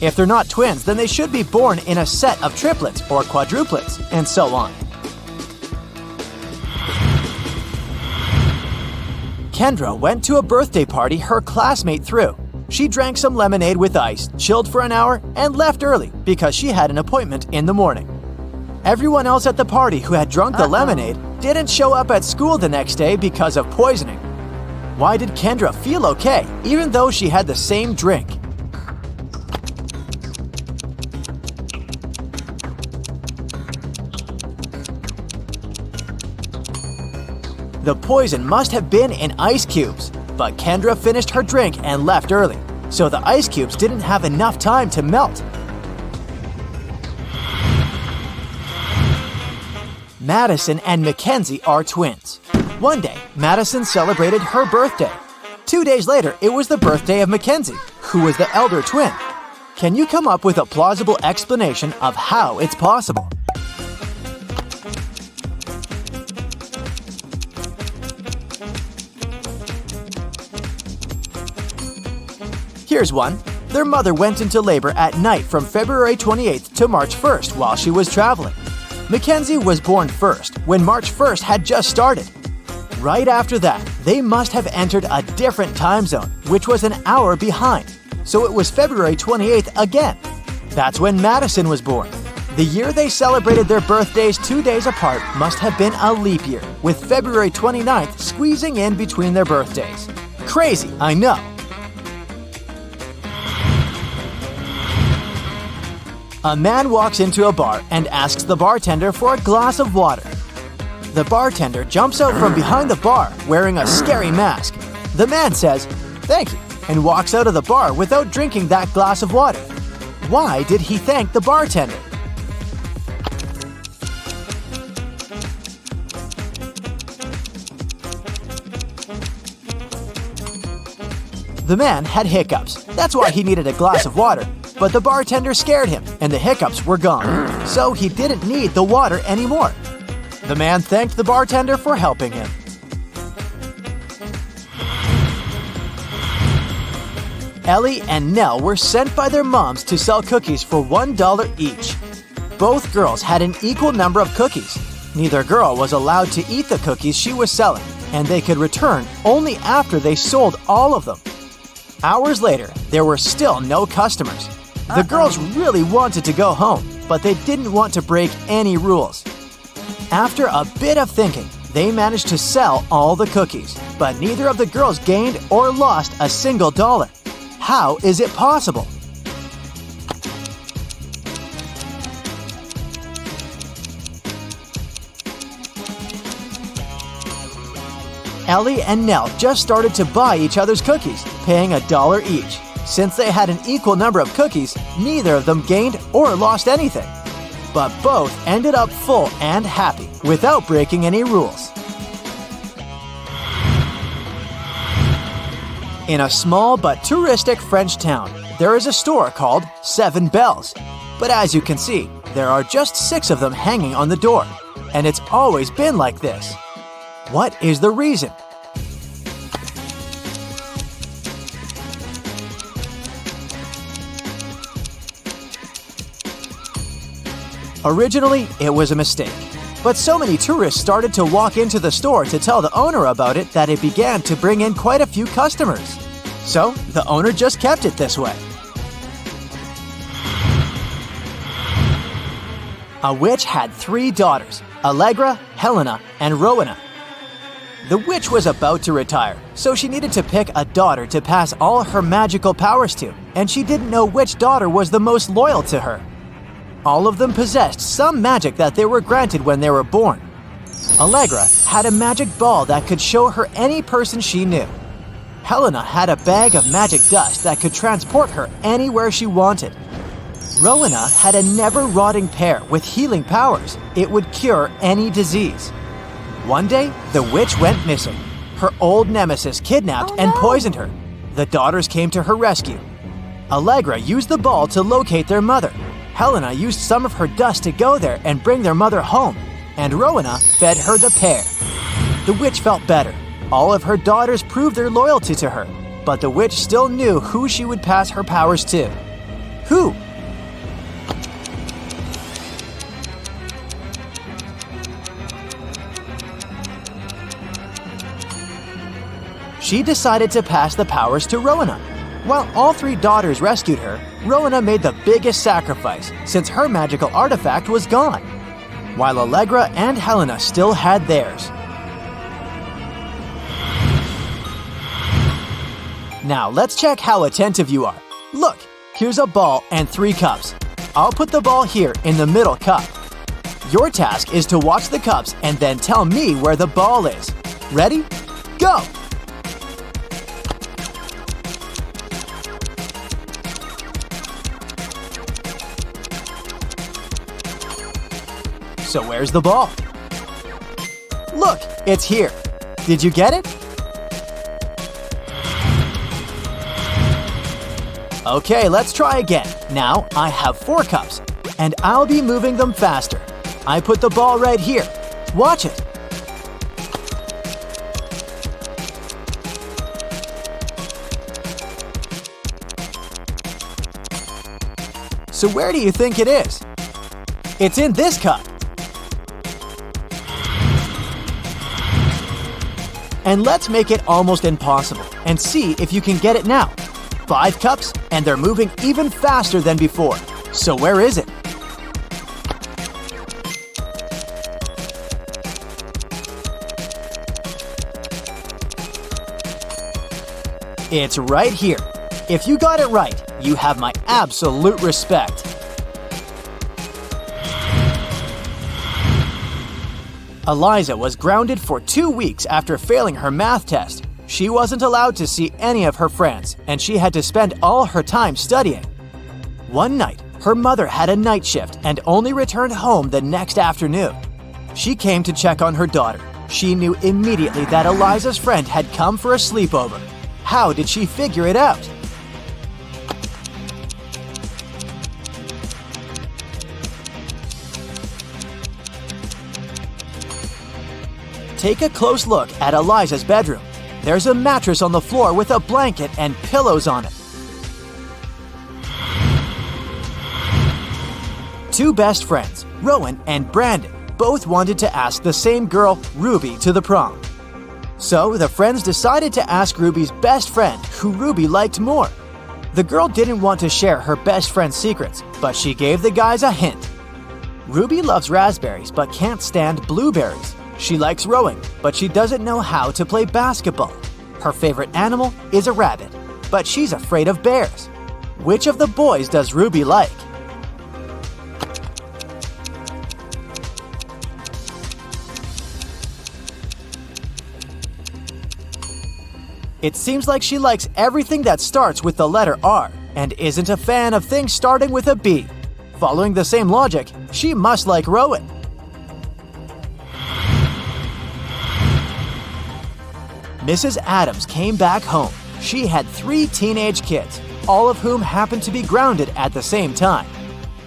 If they're not twins, then they should be born in a set of triplets or quadruplets, and so on. Kendra went to a birthday party her classmate threw. She drank some lemonade with ice, chilled for an hour, and left early because she had an appointment in the morning. Everyone else at the party who had drunk the lemonade didn't show up at school the next day because of poisoning. Why did Kendra feel okay, even though she had the same drink? The poison must have been in ice cubes, but Kendra finished her drink and left early, so the ice cubes didn't have enough time to melt. Madison and Mackenzie are twins. One day, Madison celebrated her birthday. 2 days later, it was the birthday of Mackenzie, who was the elder twin. Can you come up with a plausible explanation of how it's possible? Here's one. Their mother went into labor at night from February 28th to March 1st while she was traveling. Mackenzie was born first when March 1st had just started. Right after that, they must have entered a different time zone, which was an hour behind. So it was February 28th again. That's when Madison was born. The year they celebrated their birthdays 2 days apart must have been a leap year, with February 29th squeezing in between their birthdays. Crazy, I know. A man walks into a bar and asks the bartender for a glass of water. The bartender jumps out from behind the bar wearing a scary mask. The man says, "Thank you," and walks out of the bar without drinking that glass of water. Why did he thank the bartender? The man had hiccups. That's why he needed a glass of water. But the bartender scared him, and the hiccups were gone. So he didn't need the water anymore. The man thanked the bartender for helping him. Ellie and Nell were sent by their moms to sell cookies for $1 each. Both girls had an equal number of cookies. Neither girl was allowed to eat the cookies she was selling, and they could return only after they sold all of them. Hours later, there were still no customers. The girls really wanted to go home, but they didn't want to break any rules. After a bit of thinking, they managed to sell all the cookies, but neither of the girls gained or lost a single dollar. How is it possible? Ellie and Nell just started to buy each other's cookies, paying $1 each. Since they had an equal number of cookies, neither of them gained or lost anything. But both ended up full and happy, without breaking any rules. In a small but touristic French town, there is a store called 7 Bells. But as you can see, there are just 6 of them hanging on the door. And it's always been like this. What is the reason? Originally, it was a mistake. But so many tourists started to walk into the store to tell the owner about it that it began to bring in quite a few customers. So, the owner just kept it this way. A witch had 3 daughters, Allegra, Helena, and Rowena. The witch was about to retire, so she needed to pick a daughter to pass all her magical powers to, and she didn't know which daughter was the most loyal to her. All of them possessed some magic that they were granted when they were born. Allegra had a magic ball that could show her any person she knew. Helena had a bag of magic dust that could transport her anywhere she wanted. Rowena had a never-rotting pear with healing powers. It would cure any disease. One day, the witch went missing. Her old nemesis kidnapped and poisoned her. The daughters came to her rescue. Allegra used the ball to locate their mother. Helena used some of her dust to go there and bring their mother home. And Rowena fed her the pear. The witch felt better. All of her daughters proved their loyalty to her, but the witch still knew who she would pass her powers to. Who? She decided to pass the powers to Rowena. While all 3 daughters rescued her, Rowena made the biggest sacrifice since her magical artifact was gone, while Allegra and Helena still had theirs. Now let's check how attentive you are. Look, here's a ball and 3 cups. I'll put the ball here in the middle cup. Your task is to watch the cups and then tell me where the ball is. Ready? Go! So where's the ball? Look, it's here. Did you get it? Okay, let's try again. Now I have 4 cups, and I'll be moving them faster. I put the ball right here. Watch it. So where do you think it is? It's in this cup. And let's make it almost impossible and see if you can get it now. 5 cups, and they're moving even faster than before. So where is it? It's right here. If you got it right, you have my absolute respect. Eliza was grounded for 2 weeks after failing her math test. She wasn't allowed to see any of her friends, and she had to spend all her time studying. One night, her mother had a night shift and only returned home the next afternoon. She came to check on her daughter. She knew immediately that Eliza's friend had come for a sleepover. How did she figure it out? Take a close look at Eliza's bedroom. There's a mattress on the floor with a blanket and pillows on it. 2 best friends, Rowan and Brandon, both wanted to ask the same girl, Ruby, to the prom. So the friends decided to ask Ruby's best friend who Ruby liked more. The girl didn't want to share her best friend's secrets, but she gave the guys a hint. Ruby loves raspberries but can't stand blueberries. She likes rowing, but she doesn't know how to play basketball. Her favorite animal is a rabbit, but she's afraid of bears. Which of the boys does Ruby like? It seems like she likes everything that starts with the letter R and isn't a fan of things starting with a B. Following the same logic, she must like rowing. Mrs. Adams came back home. She had 3 teenage kids, all of whom happened to be grounded at the same time.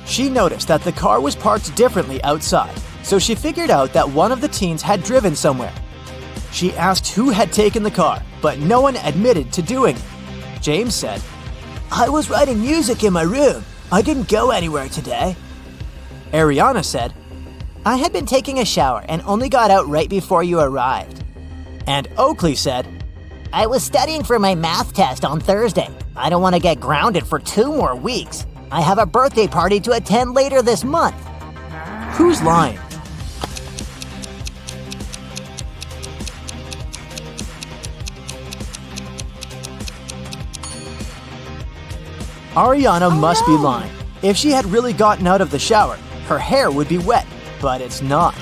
She noticed that the car was parked differently outside, so she figured out that one of the teens had driven somewhere. She asked who had taken the car, but no one admitted to doing it. James said, "I was writing music in my room. I didn't go anywhere today." Ariana said, "I had been taking a shower and only got out right before you arrived." And Oakley said, I was studying for my math test on Thursday. I don't want to get grounded for 2 more weeks. I have a birthday party to attend later this month. Who's lying? Ariana must be lying. If she had really gotten out of the shower, her hair would be wet, but it's not.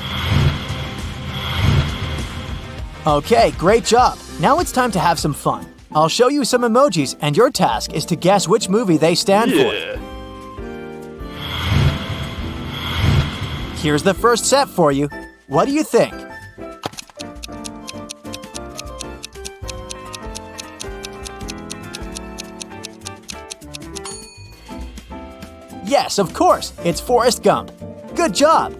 Okay, great job. Now it's time to have some fun. I'll show you some emojis, and your task is to guess which movie they stand for. Here's the first set for you. What do you think? Yes, of course, it's Forrest Gump. Good job!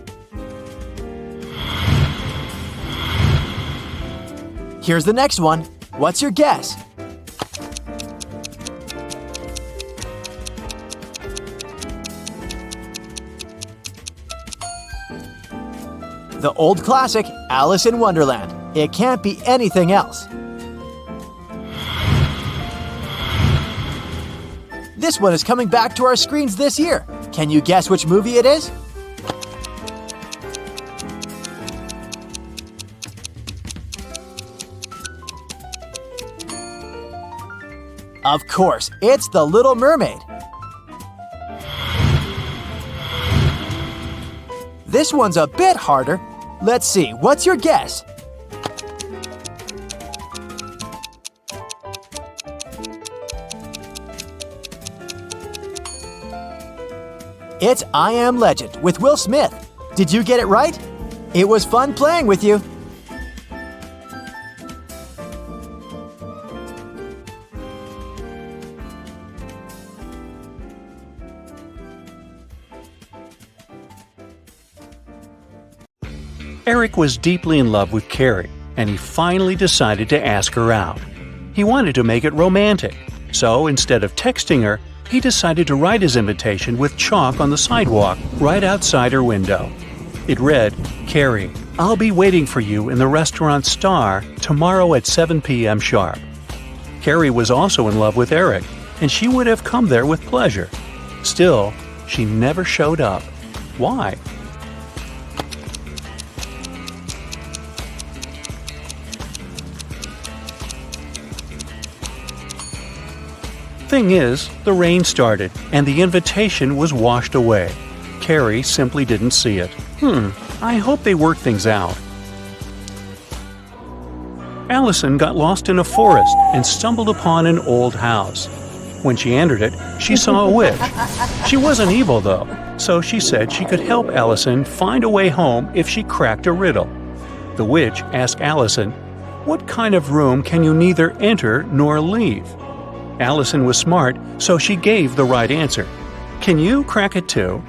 Here's the next one. What's your guess? The old classic, Alice in Wonderland. It can't be anything else. This one is coming back to our screens this year. Can you guess which movie it is? Of course, it's The Little Mermaid. This one's a bit harder. Let's see, what's your guess? It's I Am Legend with Will Smith. Did you get it right? It was fun playing with you. Eric was deeply in love with Carrie, and he finally decided to ask her out. He wanted to make it romantic, so instead of texting her, he decided to write his invitation with chalk on the sidewalk right outside her window. It read, "Carrie, I'll be waiting for you in the restaurant Star tomorrow at 7 p.m. sharp." Carrie was also in love with Eric, and she would have come there with pleasure. Still, she never showed up. Why? Thing is, the rain started, and the invitation was washed away. Carrie simply didn't see it. I hope they work things out. Allison got lost in a forest and stumbled upon an old house. When she entered it, she saw a witch. She wasn't evil, though, so she said she could help Allison find a way home if she cracked a riddle. The witch asked Allison, "What kind of room can you neither enter nor leave?" Allison was smart, so she gave the right answer. Can you crack it too?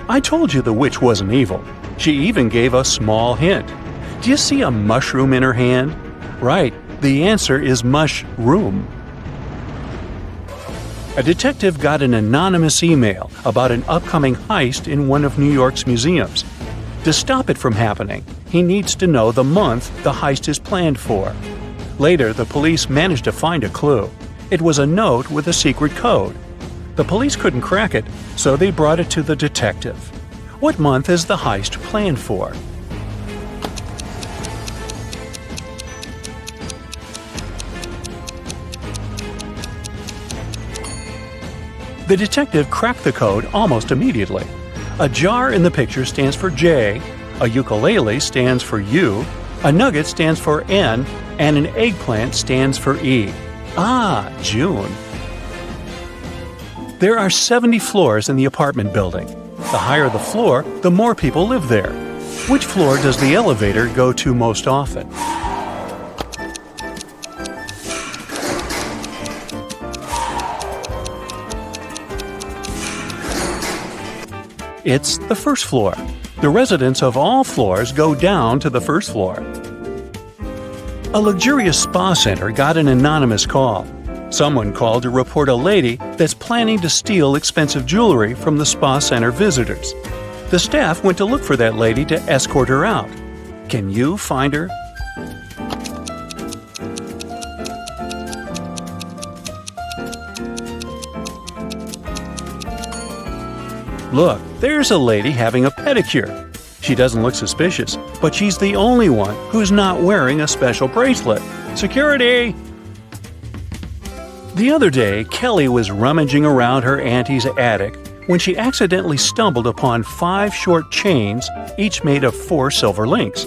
I told you the witch wasn't evil. She even gave a small hint. Do you see a mushroom in her hand? Right, the answer is mushroom. A detective got an anonymous email about an upcoming heist in one of New York's museums. To stop it from happening, he needs to know the month the heist is planned for. Later, the police managed to find a clue. It was a note with a secret code. The police couldn't crack it, so they brought it to the detective. What month is the heist planned for? The detective cracked the code almost immediately. A jar in the picture stands for J, a ukulele stands for U, a nugget stands for N, and an eggplant stands for E. Ah, June. There are 70 floors in the apartment building. The higher the floor, the more people live there. Which floor does the elevator go to most often? It's the first floor. The residents of all floors go down to the first floor. A luxurious spa center got an anonymous call. Someone called to report a lady that's planning to steal expensive jewelry from the spa center visitors. The staff went to look for that lady to escort her out. Can you find her? Look, there's a lady having a pedicure. She doesn't look suspicious, but she's the only one who's not wearing a special bracelet. Security! The other day, Kelly was rummaging around her auntie's attic when she accidentally stumbled upon 5 short chains, each made of 4 silver links.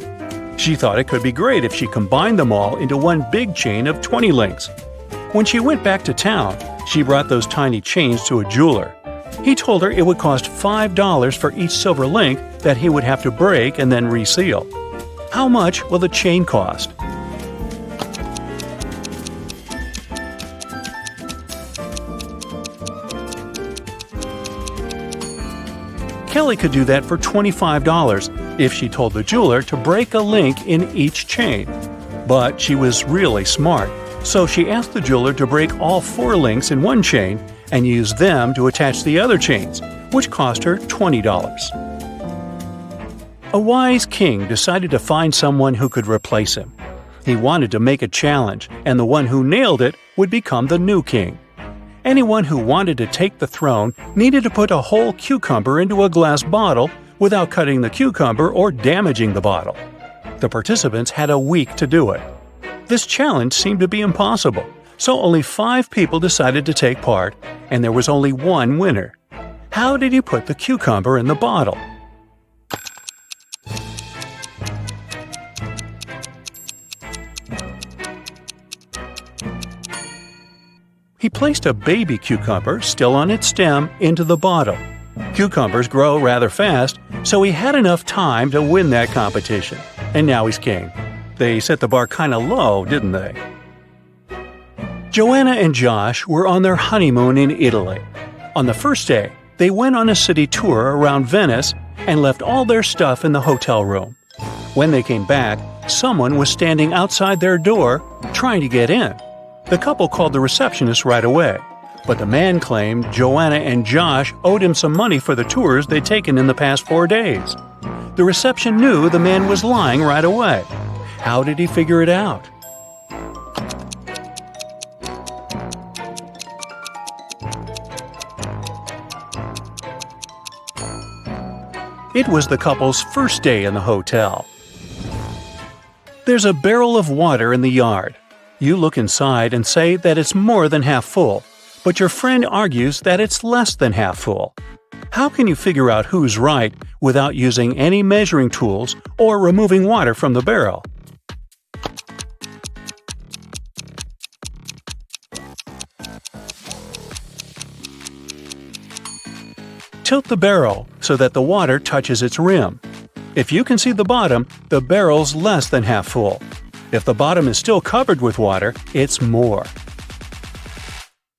She thought it could be great if she combined them all into one big chain of 20 links. When she went back to town, she brought those tiny chains to a jeweler. He told her it would cost $5 for each silver link that he would have to break and then reseal. How much will the chain cost? Kelly could do that for $25 if she told the jeweler to break a link in each chain. But she was really smart, so she asked the jeweler to break all 4 links in one chain and use them to attach the other chains, which cost her $20. A wise king decided to find someone who could replace him. He wanted to make a challenge, and the one who nailed it would become the new king. Anyone who wanted to take the throne needed to put a whole cucumber into a glass bottle without cutting the cucumber or damaging the bottle. The participants had a week to do it. This challenge seemed to be impossible, so only 5 people decided to take part, and there was only one winner. How did he put the cucumber in the bottle? He placed a baby cucumber, still on its stem, into the bottle. Cucumbers grow rather fast, so he had enough time to win that competition. And now he's king. They set the bar kinda low, didn't they? Joanna and Josh were on their honeymoon in Italy. On the first day, they went on a city tour around Venice and left all their stuff in the hotel room. When they came back, someone was standing outside their door trying to get in. The couple called the receptionist right away, but the man claimed Joanna and Josh owed him some money for the tours they'd taken in the past 4 days. The reception knew the man was lying right away. How did he figure it out? It was the couple's first day in the hotel. There's a barrel of water in the yard. You look inside and say that it's more than half full, but your friend argues that it's less than half full. How can you figure out who's right without using any measuring tools or removing water from the barrel? Tilt the barrel so that the water touches its rim. If you can see the bottom, the barrel's less than half full. If the bottom is still covered with water, it's more.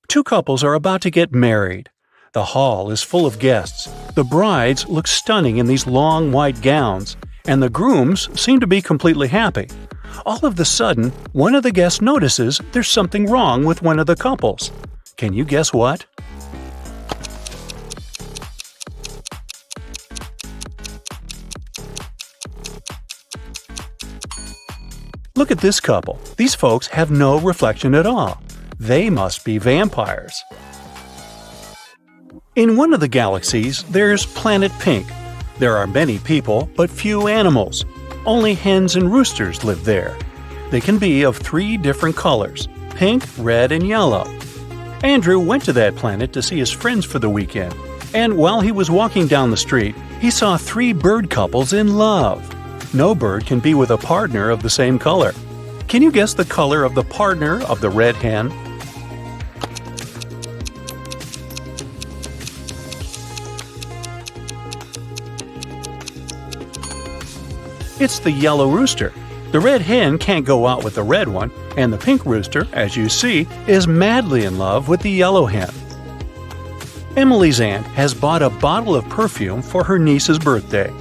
2 couples are about to get married. The hall is full of guests. The brides look stunning in these long white gowns, and the grooms seem to be completely happy. All of a sudden, one of the guests notices there's something wrong with one of the couples. Can you guess what? Look at this couple. These folks have no reflection at all. They must be vampires. In one of the galaxies, there's Planet Pink. There are many people, but few animals. Only hens and roosters live there. They can be of 3 different colors: pink, red, and yellow. Andrew went to that planet to see his friends for the weekend, and while he was walking down the street, he saw 3 bird couples in love. No bird can be with a partner of the same color. Can you guess the color of the partner of the red hen? It's the yellow rooster. The red hen can't go out with the red one, and the pink rooster, as you see, is madly in love with the yellow hen. Emily's aunt has bought a bottle of perfume for her niece's birthday.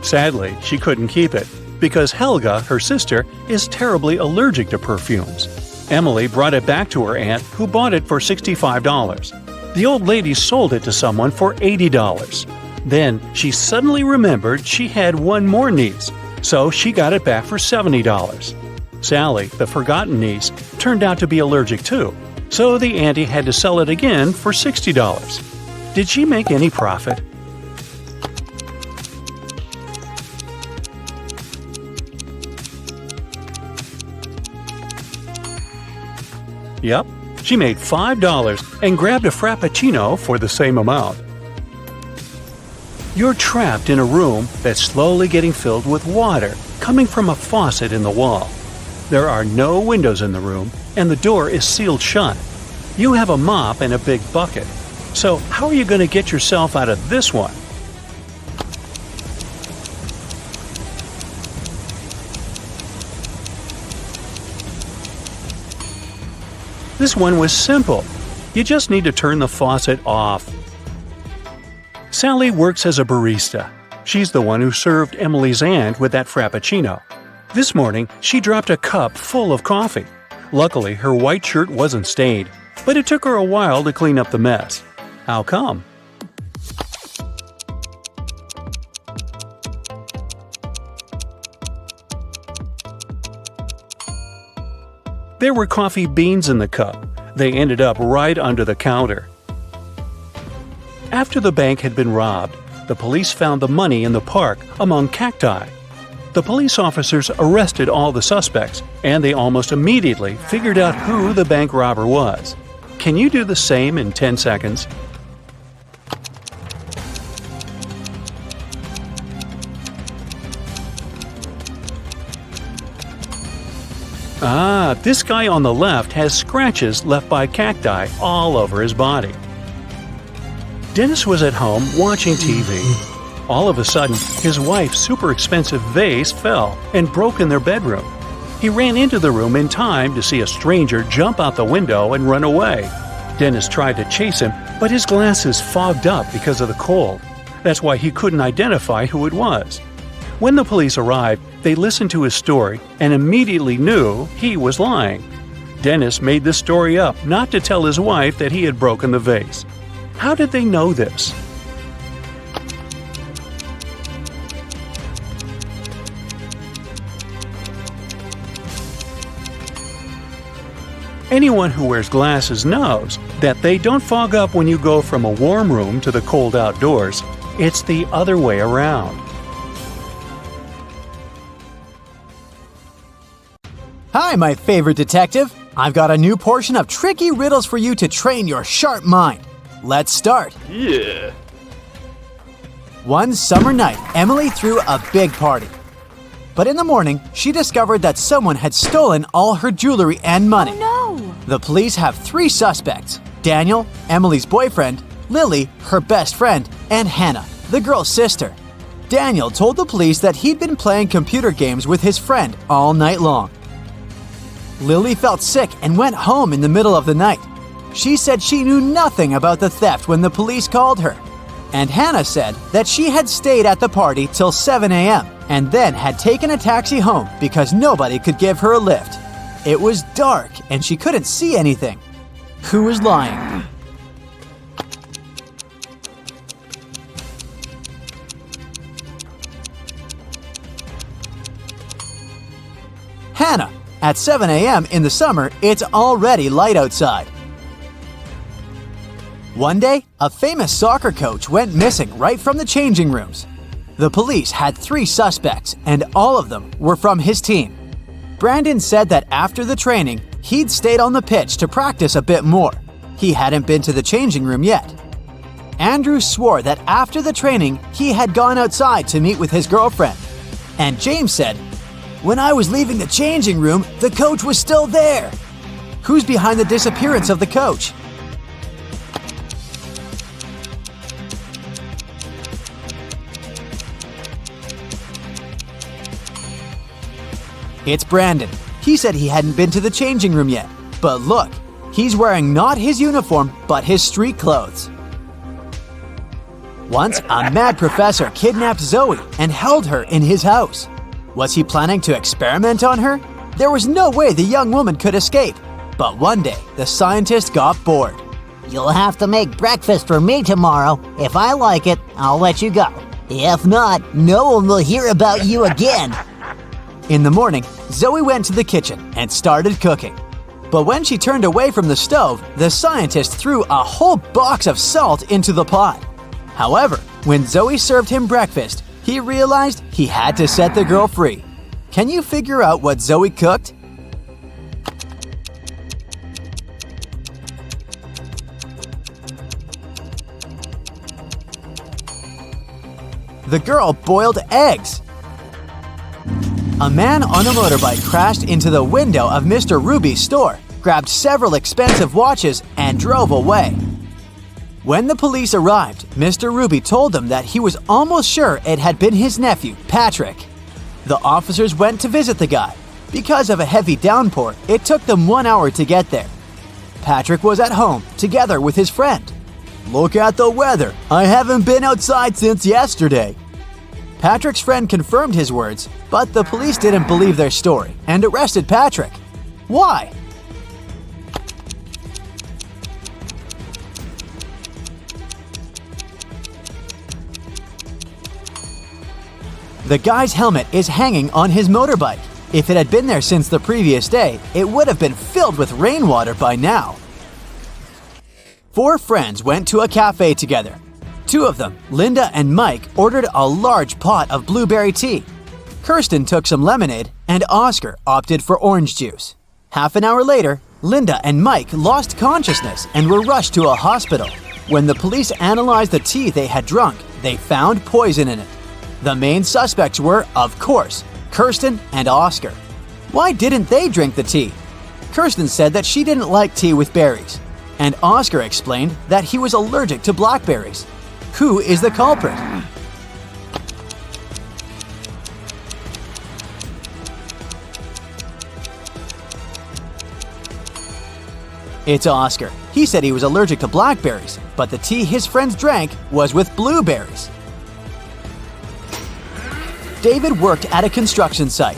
Sadly, she couldn't keep it, because Helga, her sister, is terribly allergic to perfumes. Emily brought it back to her aunt, who bought it for $65. The old lady sold it to someone for $80. Then she suddenly remembered she had one more niece, so she got it back for $70. Sally, the forgotten niece, turned out to be allergic too, so the auntie had to sell it again for $60. Did she make any profit? Yep, she made $5 and grabbed a Frappuccino for the same amount. You're trapped in a room that's slowly getting filled with water coming from a faucet in the wall. There are no windows in the room, and the door is sealed shut. You have a mop and a big bucket. So how are you going to get yourself out of this one? This one was simple. You just need to turn the faucet off. Sally works as a barista. She's the one who served Emily's aunt with that Frappuccino. This morning, she dropped a cup full of coffee. Luckily, her white shirt wasn't stained, but it took her a while to clean up the mess. How come? There were coffee beans in the cup. They ended up right under the counter. After the bank had been robbed, the police found the money in the park among cacti. The police officers arrested all the suspects, and they almost immediately figured out who the bank robber was. Can you do the same in 10 seconds? This guy on the left has scratches left by cacti all over his body. Dennis was at home watching TV. All of a sudden, his wife's super expensive vase fell and broke in their bedroom. He ran into the room in time to see a stranger jump out the window and run away. Dennis tried to chase him, but his glasses fogged up because of the cold. That's why he couldn't identify who it was. When the police arrived, they listened to his story and immediately knew he was lying. Dennis made this story up not to tell his wife that he had broken the vase. How did they know this? Anyone who wears glasses knows that they don't fog up when you go from a warm room to the cold outdoors. It's the other way around. Hi, my favorite detective. I've got a new portion of tricky riddles for you to train your sharp mind. Let's start. Yeah. One summer night, Emily threw a big party. But in the morning, she discovered that someone had stolen all her jewelry and money. Oh no! The police have 3 suspects: Daniel, Emily's boyfriend, Lily, her best friend, and Hannah, the girl's sister. Daniel told the police that he'd been playing computer games with his friend all night long. Lily felt sick and went home in the middle of the night. She said she knew nothing about the theft when the police called her. And Hannah said that she had stayed at the party till 7 a.m. and then had taken a taxi home because nobody could give her a lift. It was dark and she couldn't see anything. Who was lying? Hannah. At 7 a.m. in the summer, it's already light outside. One day, a famous soccer coach went missing right from the changing rooms. The police had 3 suspects, and all of them were from his team. Brandon said that after the training, he'd stayed on the pitch to practice a bit more. He hadn't been to the changing room yet. Andrew swore that after the training, he had gone outside to meet with his girlfriend. And James said, "When I was leaving the changing room, the coach was still there." Who's behind the disappearance of the coach? It's Brandon. He said he hadn't been to the changing room yet. But look, he's wearing not his uniform, but his street clothes. Once, a mad professor kidnapped Zoe and held her in his house. Was he planning to experiment on her? There was no way the young woman could escape. But one day, the scientist got bored. You'll have to make breakfast for me tomorrow. If I like it, I'll let you go. If not, no one will hear about you again. In the morning, Zoe went to the kitchen and started cooking. But when she turned away from the stove, the scientist threw a whole box of salt into the pot. However, when Zoe served him breakfast, he realized he had to set the girl free. Can you figure out what Zoe cooked? The girl boiled eggs. A man on a motorbike crashed into the window of Mr. Ruby's store, grabbed several expensive watches, and drove away. When the police arrived, Mr. Ruby told them that he was almost sure it had been his nephew, Patrick. The officers went to visit the guy. Because of a heavy downpour, it took them 1 hour to get there. Patrick was at home, together with his friend. "Look at the weather. I haven't been outside since yesterday." Patrick's friend confirmed his words, but the police didn't believe their story and arrested Patrick. Why? The guy's helmet is hanging on his motorbike. If it had been there since the previous day, it would have been filled with rainwater by now. 4 friends went to a cafe together. 2 of them, Linda and Mike, ordered a large pot of blueberry tea. Kirsten took some lemonade, and Oscar opted for orange juice. Half an hour later, Linda and Mike lost consciousness and were rushed to a hospital. When the police analyzed the tea they had drunk, they found poison in it. The main suspects were, of course, Kirsten and Oscar. Why didn't they drink the tea? Kirsten said that she didn't like tea with berries, and Oscar explained that he was allergic to blackberries. Who is the culprit? It's Oscar. He said he was allergic to blackberries, but the tea his friends drank was with blueberries. David worked at a construction site.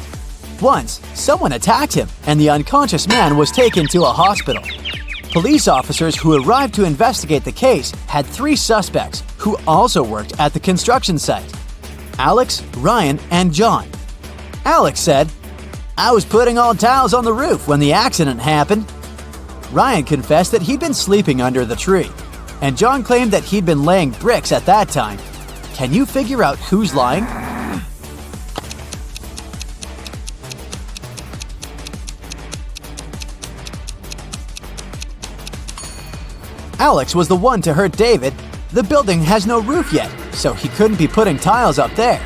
Once, someone attacked him, and the unconscious man was taken to a hospital. Police officers who arrived to investigate the case had 3 suspects who also worked at the construction site: Alex, Ryan, and John. Alex said, "I was putting all tiles on the roof when the accident happened." Ryan confessed that he'd been sleeping under the tree, and John claimed that he'd been laying bricks at that time. Can you figure out who's lying? Alex was the one to hurt David. The building has no roof yet, so he couldn't be putting tiles up there.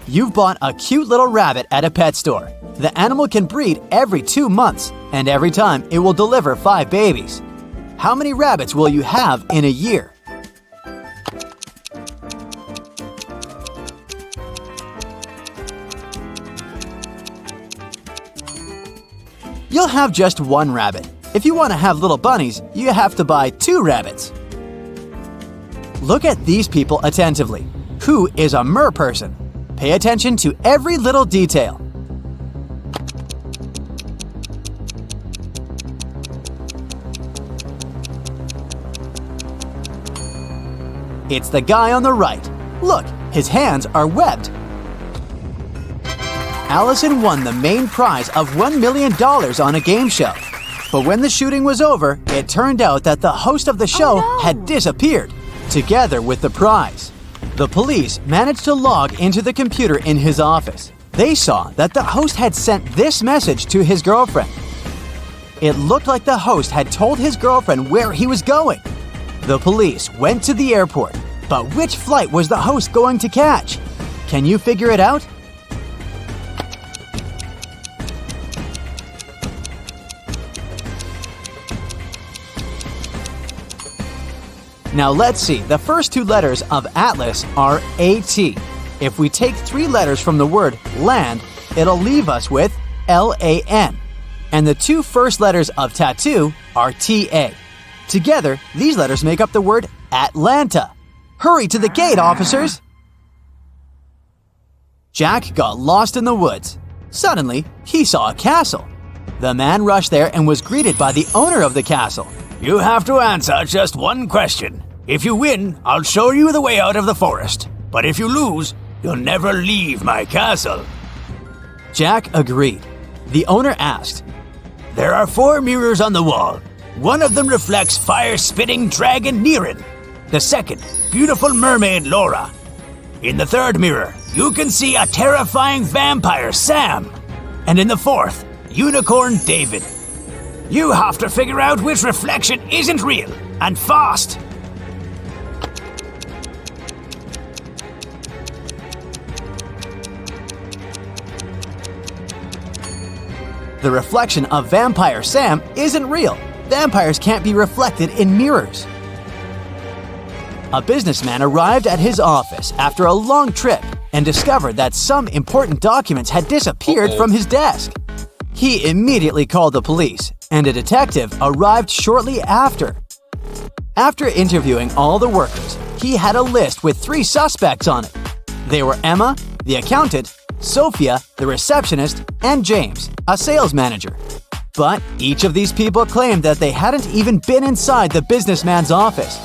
You've bought a cute little rabbit at a pet store. The animal can breed every 2 months, and every time it will deliver 5 babies. How many rabbits will you have in a year? You'll have just 1 rabbit. If you want to have little bunnies, you have to buy 2 rabbits. Look at these people attentively. Who is a mer person? Pay attention to every little detail. It's the guy on the right. Look, his hands are webbed. Allison won the main prize of $1 million on a game show. But when the shooting was over, it turned out that the host of the show had disappeared, together with the prize. The police managed to log into the computer in his office. They saw that the host had sent this message to his girlfriend. It looked like the host had told his girlfriend where he was going. The police went to the airport, but which flight was the host going to catch? Can you figure it out? Now let's see, the first 2 letters of Atlas are AT. If we take 3 letters from the word land, it'll leave us with LAN. And the 2 first letters of tattoo are TA. Together, these letters make up the word Atlanta. Hurry to the gate, officers! Jack got lost in the woods. Suddenly, he saw a castle. The man rushed there and was greeted by the owner of the castle. "You have to answer just 1 question. If you win, I'll show you the way out of the forest. But if you lose, you'll never leave my castle." Jack agreed. The owner asked, "There are 4 mirrors on the wall. One of them reflects fire-spitting dragon Nirin. The second, beautiful mermaid Laura. In the third mirror, you can see a terrifying vampire Sam. And in the fourth, unicorn David. You have to figure out which reflection isn't real, and fast." The reflection of Vampire Sam isn't real. Vampires can't be reflected in mirrors. A businessman arrived at his office after a long trip and discovered that some important documents had disappeared from his desk. He immediately called the police, and a detective arrived shortly after. After interviewing all the workers, he had a list with 3 suspects on it. They were Emma, the accountant, Sophia, the receptionist, and James, a sales manager. But each of these people claimed that they hadn't even been inside the businessman's office.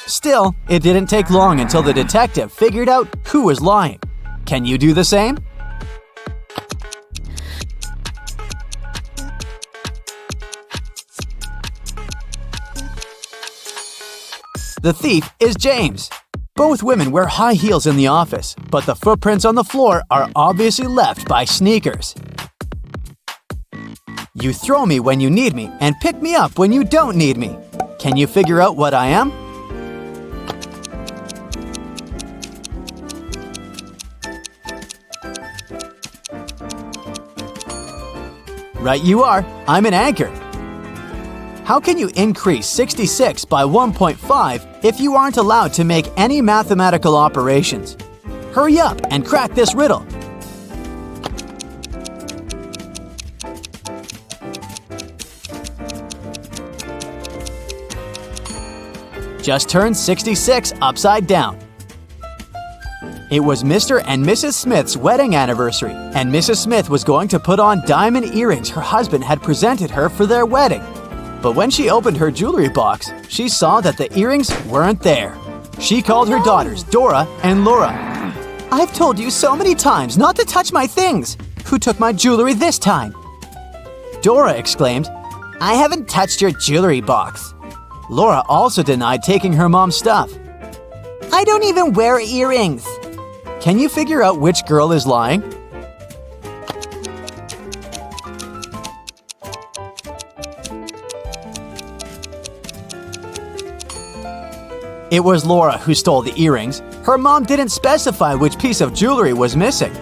Still, it didn't take long until the detective figured out who was lying. Can you do the same? The thief is James. Both women wear high heels in the office, but the footprints on the floor are obviously left by sneakers. You throw me when you need me and pick me up when you don't need me. Can you figure out what I am? Right you are. I'm an anchor. How can you increase 66 by 1.5 if you aren't allowed to make any mathematical operations? Hurry up and crack this riddle. Just turn 66 upside down. It was Mr. and Mrs. Smith's wedding anniversary, and Mrs. Smith was going to put on diamond earrings her husband had presented her for their wedding. But when she opened her jewelry box, she saw that the earrings weren't there. She called her daughters, Dora and Laura. "I've told you so many times not to touch my things. Who took my jewelry this time?" Dora exclaimed, "I haven't touched your jewelry box." Laura also denied taking her mom's stuff. "I don't even wear earrings." Can you figure out which girl is lying? It was Laura who stole the earrings. Her mom didn't specify which piece of jewelry was missing.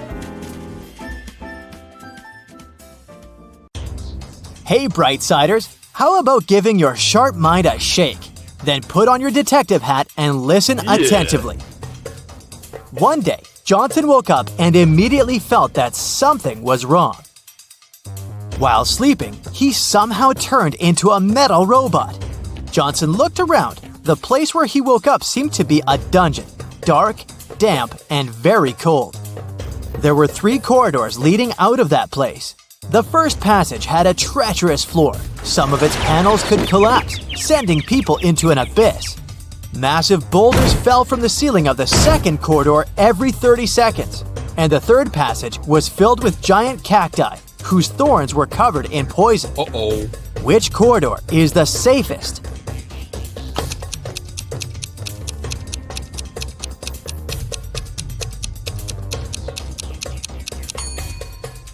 Hey, Brightsiders, how about giving your sharp mind a shake? Then put on your detective hat and listen attentively. One day, Johnson woke up and immediately felt that something was wrong. While sleeping, he somehow turned into a metal robot. Johnson looked around. The place where he woke up seemed to be a dungeon, dark, damp, and very cold. There were 3 corridors leading out of that place. The first passage had a treacherous floor. Some of its panels could collapse, sending people into an abyss. Massive boulders fell from the ceiling of the second corridor every 30 seconds. And the third passage was filled with giant cacti, whose thorns were covered in poison. Which corridor is the safest?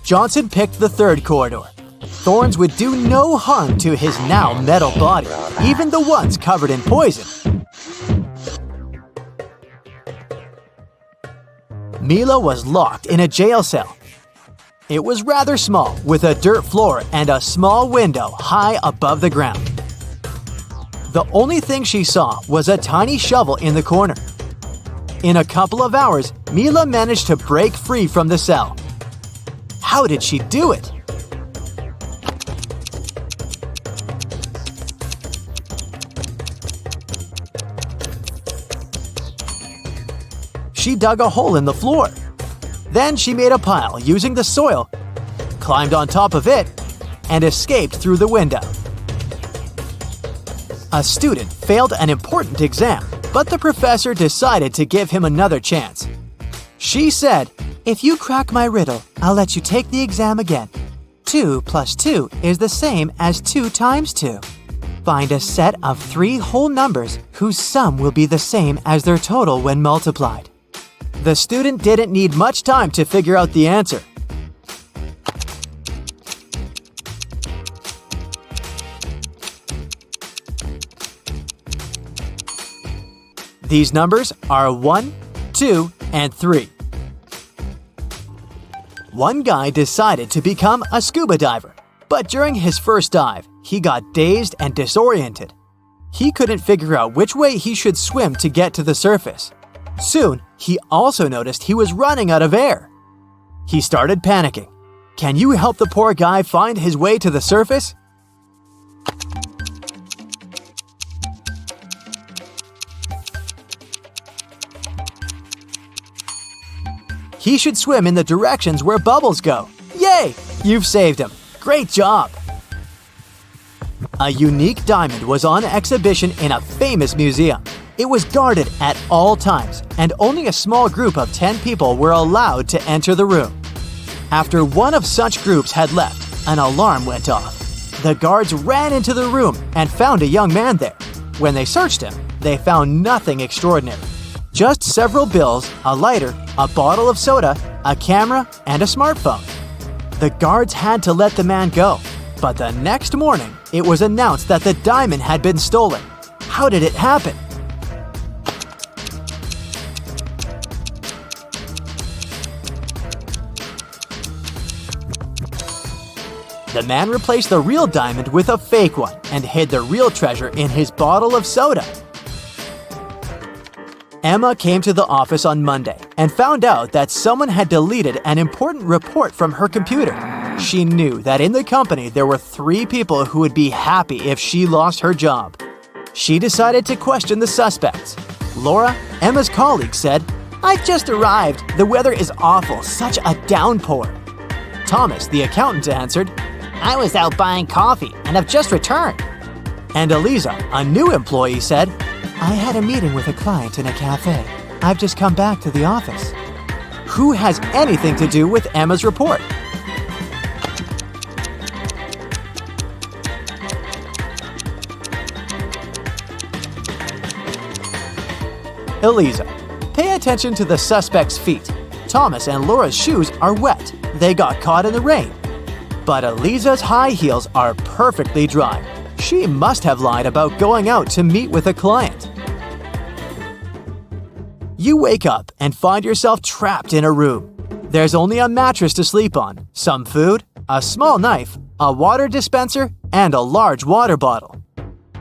Johnson picked the third corridor. Thorns would do no harm to his now metal body, even the ones covered in poison. Mila was locked in a jail cell. It was rather small, with a dirt floor and a small window high above the ground. The only thing she saw was a tiny shovel in the corner. In a couple of hours, Mila managed to break free from the cell. How did she do it? She dug a hole in the floor. Then she made a pile using the soil, climbed on top of it, and escaped through the window. A student failed an important exam, but the professor decided to give him another chance. She said, "If you crack my riddle, I'll let you take the exam again. 2 plus 2 is the same as 2 times 2. Find a set of 3 whole numbers whose sum will be the same as their total when multiplied." The student didn't need much time to figure out the answer. These numbers are 1, 2, and 3. One guy decided to become a scuba diver. But during his first dive, he got dazed and disoriented. He couldn't figure out which way he should swim to get to the surface. Soon, he also noticed he was running out of air. He started panicking. Can you help the poor guy find his way to the surface? He should swim in the directions where bubbles go. Yay! You've saved him. Great job! A unique diamond was on exhibition in a famous museum. It was guarded at all times, and only a small group of 10 people were allowed to enter the room. After one of such groups had left, an alarm went off. The guards ran into the room and found a young man there. When they searched him, they found nothing extraordinary. Just several bills, a lighter, a bottle of soda, a camera, and a smartphone. The guards had to let the man go, but the next morning, it was announced that the diamond had been stolen. How did it happen? The man replaced the real diamond with a fake one and hid the real treasure in his bottle of soda. Emma came to the office on Monday and found out that someone had deleted an important report from her computer. She knew that in the company there were 3 people who would be happy if she lost her job. She decided to question the suspects. Laura, Emma's colleague, said, "I've just arrived. The weather is awful, such a downpour." Thomas, the accountant, answered, I was out buying coffee and have just returned. And Eliza, a new employee, said, "I had a meeting with a client in a cafe. I've just come back to the office." Who has anything to do with Emma's report? Eliza. Pay attention to the suspect's feet. Thomas and Laura's shoes are wet. They got caught in the rain. But Eliza's high heels are perfectly dry. She must have lied about going out to meet with a client. You wake up and find yourself trapped in a room. There's only a mattress to sleep on, some food, a small knife, a water dispenser, and a large water bottle.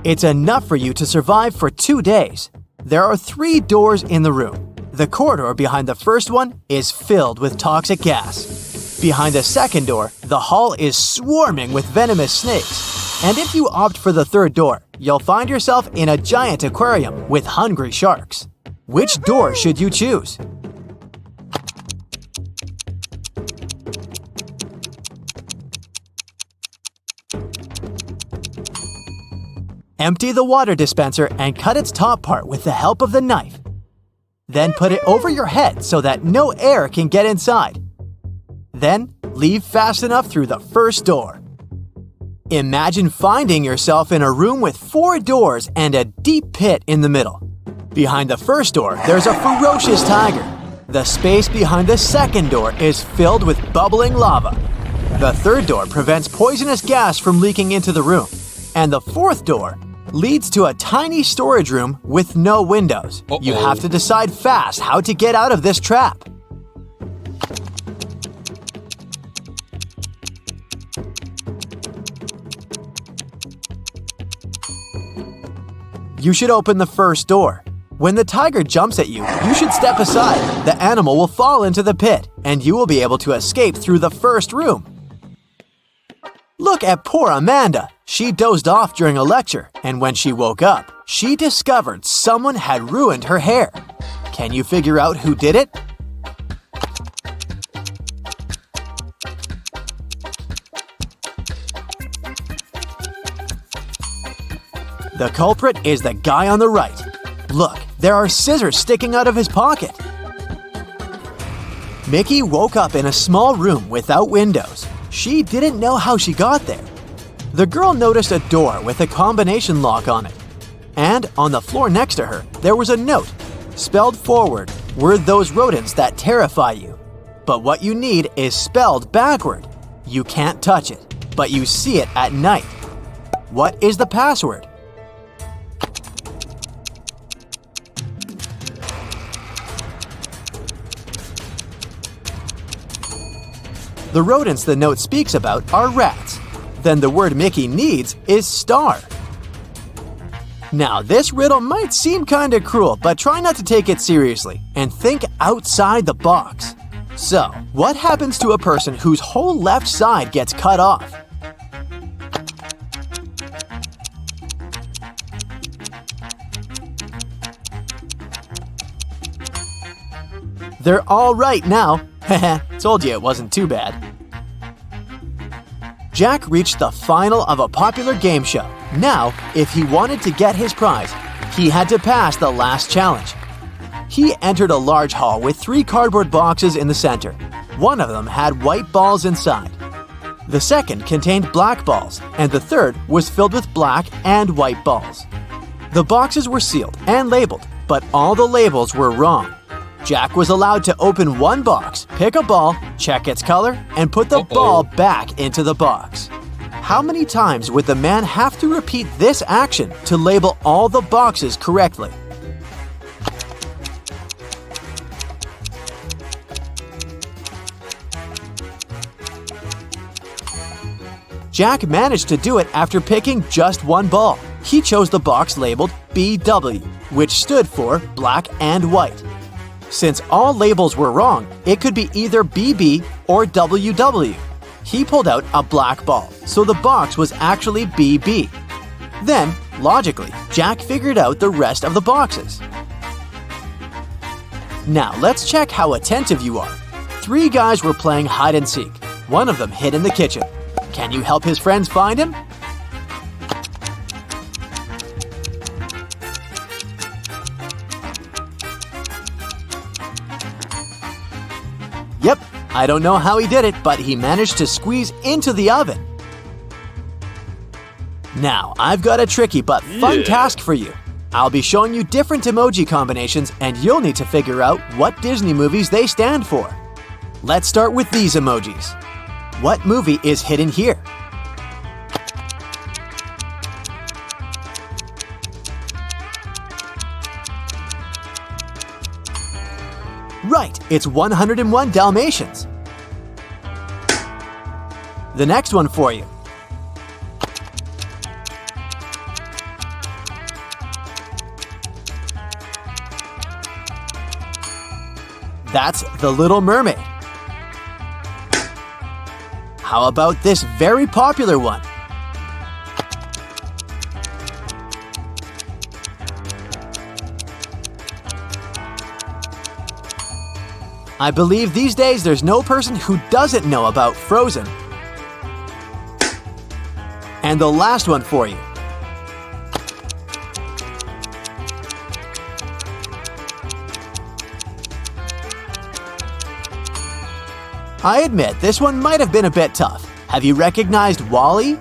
It's enough for you to survive for 2 days. There are 3 doors in the room. The corridor behind the first one is filled with toxic gas. Behind the second door, the hall is swarming with venomous snakes. And if you opt for the third door, you'll find yourself in a giant aquarium with hungry sharks. Which door should you choose? Empty the water dispenser and cut its top part with the help of the knife. Then put it over your head so that no air can get inside. Then leave fast enough through the first door. Imagine finding yourself in a room with 4 doors and a deep pit in the middle. Behind the first door, there's a ferocious tiger. The space behind the second door is filled with bubbling lava. The third door prevents poisonous gas from leaking into the room. And the fourth door leads to a tiny storage room with no windows. You have to decide fast how to get out of this trap. You should open the first door. When the tiger jumps at you, you should step aside. The animal will fall into the pit, and you will be able to escape through the first room. Look at poor Amanda. She dozed off during a lecture, and when she woke up, she discovered someone had ruined her hair. Can you figure out who did it? The culprit is the guy on the right. Look, there are scissors sticking out of his pocket. Mickey woke up in a small room without windows. She didn't know how she got there. The girl noticed a door with a combination lock on it. And on the floor next to her, there was a note. Spelled forward were those rodents that terrify you. But what you need is spelled backward. You can't touch it, but you see it at night. What is the password? The rodents the note speaks about are rats. then the word Mickey needs is star. Now, this riddle might seem kinda cruel, but try not to take it seriously and think outside the box. So, what happens to a person whose whole left side gets cut off? They're all right now. Told you it wasn't too bad. Jack reached the final of a popular game show. Now, if he wanted to get his prize, he had to pass the last challenge. He entered a large hall with 3 cardboard boxes in the center. One of them had white balls inside. The second contained black balls, and the third was filled with black and white balls. The boxes were sealed and labeled, but all the labels were wrong. Jack was allowed to open one box, pick a ball, check its color, and put the ball back into the box. How many times would the man have to repeat this action to label all the boxes correctly? Jack managed to do it after picking just one ball. He chose the box labeled BW, which stood for black and white. Since all labels were wrong, it could be either BB or WW. He pulled out a black ball, so the box was actually BB. Then, logically, Jack figured out the rest of the boxes. Now, let's check how attentive you are. 3 guys were playing hide and seek. One of them hid in the kitchen. Can you help his friends find him? Yep, I don't know how he did it, but he managed to squeeze into the oven. Now, I've got a tricky but fun task for you. I'll be showing you different emoji combinations, and you'll need to figure out what Disney movies they stand for. Let's start with these emojis. What movie is hidden here? Right, it's 101 Dalmatians. The next one for you. That's The Little Mermaid. How about this very popular one? I believe these days there's no person who doesn't know about Frozen. And the last one for you. I admit, this one might have been a bit tough. Have you recognized WALL-E?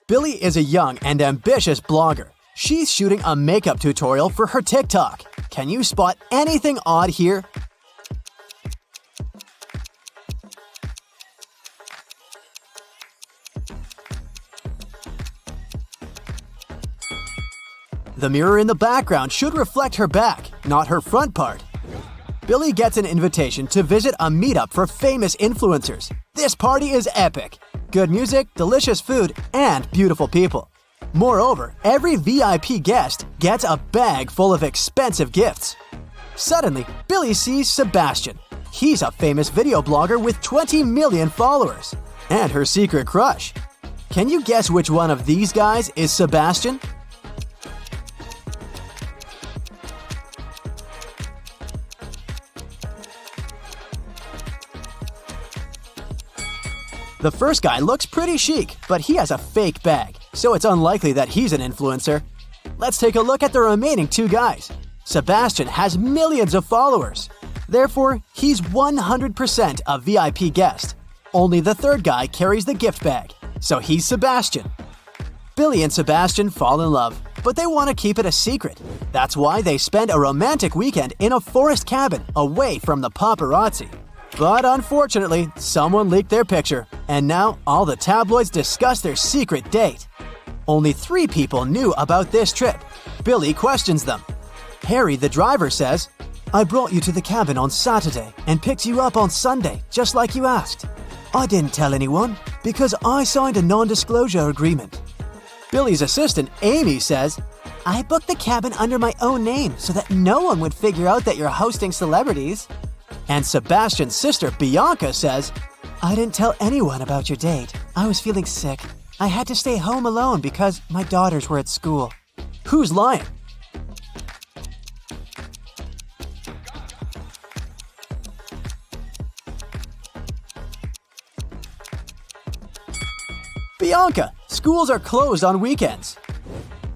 Billy is a young and ambitious blogger. She's shooting a makeup tutorial for her TikTok. Can you spot anything odd here? The mirror in the background should reflect her back, not her front part. Billy gets an invitation to visit a meetup for famous influencers. This party is epic. Good music, delicious food, and beautiful people. Moreover, every VIP guest gets a bag full of expensive gifts. Suddenly, Billy sees Sebastian. He's a famous video blogger with 20 million followers. And her secret crush. Can you guess which one of these guys is Sebastian? The first guy looks pretty chic, but he has a fake bag, so it's unlikely that he's an influencer. Let's take a look at the remaining 2 guys. Sebastian has millions of followers. Therefore, he's 100% a VIP guest. Only the third guy carries the gift bag, so he's Sebastian. Billy and Sebastian fall in love, but they want to keep it a secret. That's why they spend a romantic weekend in a forest cabin away from the paparazzi. But unfortunately, someone leaked their picture, and now all the tabloids discuss their secret date. Only 3 people knew about this trip. Billy questions them. Harry, the driver, says, I brought you to the cabin on Saturday and picked you up on Sunday, just like you asked. I didn't tell anyone because I signed a non-disclosure agreement. Billy's assistant, Amy, says, I booked the cabin under my own name so that no one would figure out that you're hosting celebrities. And Sebastian's sister, Bianca, says, I didn't tell anyone about your date. I was feeling sick. I had to stay home alone because my daughters were at school. Who's lying? Bianca, schools are closed on weekends.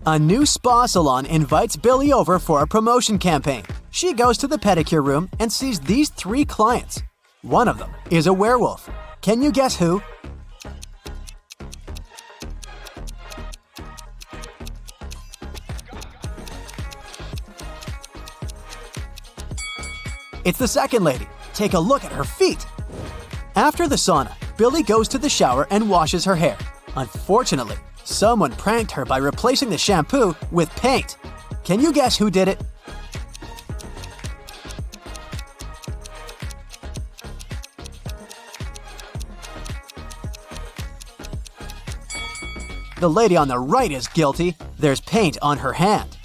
A new spa salon invites Billy over for a promotion campaign. She goes to the pedicure room and sees these 3 clients. One of them is a werewolf. Can you guess who? It's the second lady. Take a look at her feet. After the sauna, Billy goes to the shower and washes her hair. Unfortunately, someone pranked her by replacing the shampoo with paint. Can you guess who did it? The lady on the right is guilty. There's paint on her hand.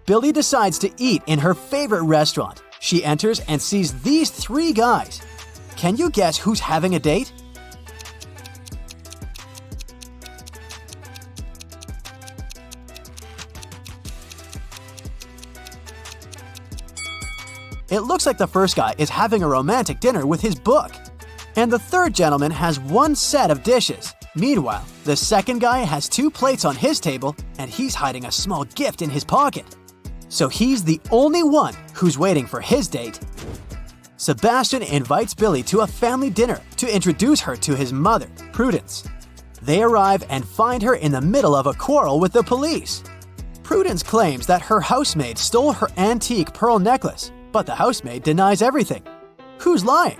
Billy decides to eat in her favorite restaurant. She enters and sees these 3 guys. Can you guess who's having a date? It looks like the first guy is having a romantic dinner with his book. And the third gentleman has 1 set of dishes. Meanwhile, the second guy has 2 plates on his table and he's hiding a small gift in his pocket. So he's the only one who's waiting for his date. Sebastian invites Billy to a family dinner to introduce her to his mother, Prudence. They arrive and find her in the middle of a quarrel with the police. Prudence claims that her housemaid stole her antique pearl necklace, but the housemaid denies everything. Who's lying?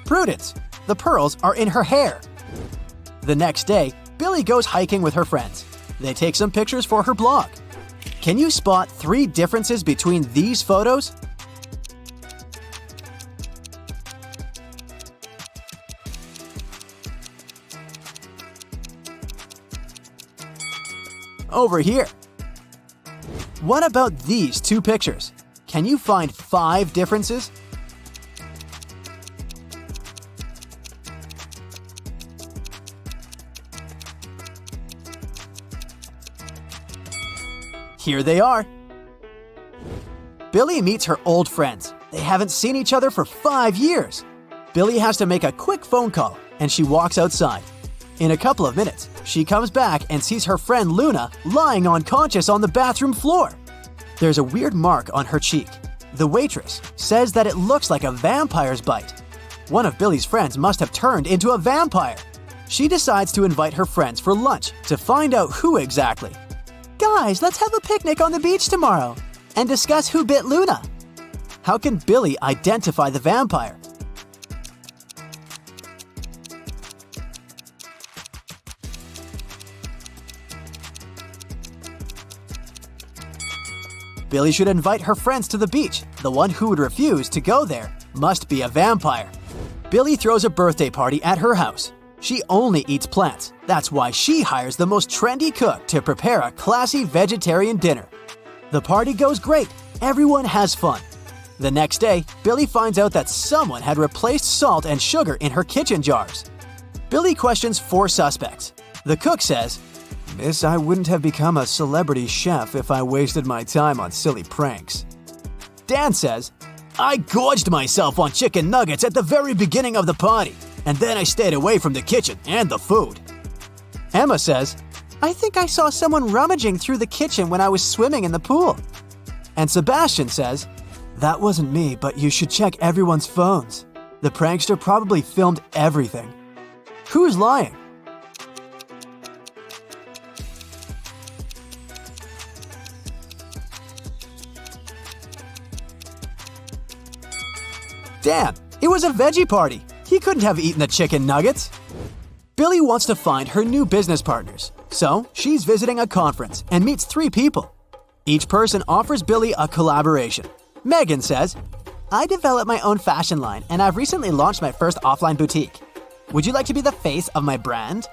Prudence. The pearls are in her hair. The next day, Billy goes hiking with her friends. They take some pictures for her blog. Can you spot 3 differences between these photos? Over here. What about these 2 pictures? Can you find 5 differences? Here they are. Billy meets her old friends. They haven't seen each other for 5 years. Billy has to make a quick phone call, and she walks outside. In a couple of minutes, she comes back and sees her friend Luna lying unconscious on the bathroom floor. There's a weird mark on her cheek. The waitress says that it looks like a vampire's bite. One of Billy's friends must have turned into a vampire. She decides to invite her friends for lunch to find out who exactly. Guys, let's have a picnic on the beach tomorrow and discuss who bit Luna. How can Billy identify the vampire? Billy should invite her friends to the beach. The one who would refuse to go there must be a vampire. Billy throws a birthday party at her house. She only eats plants. That's why she hires the most trendy cook to prepare a classy vegetarian dinner. The party goes great. Everyone has fun. The next day, Billy finds out that someone had replaced salt and sugar in her kitchen jars. Billy questions 4 suspects. The cook says, "Miss, I wouldn't have become a celebrity chef if I wasted my time on silly pranks." Dan says, "I gorged myself on chicken nuggets at the very beginning of the party, and then I stayed away from the kitchen and the food." Emma says, "I think I saw someone rummaging through the kitchen when I was swimming in the pool." And Sebastian says, "That wasn't me, but you should check everyone's phones. The prankster probably filmed everything." Who's lying? Dan. It was a veggie party. He couldn't have eaten the chicken nuggets. Billy wants to find her new business partners, so she's visiting a conference and meets 3 people. Each person offers Billy a collaboration. Megan says, I developed my own fashion line and I've recently launched my first offline boutique. Would you like to be the face of my brand?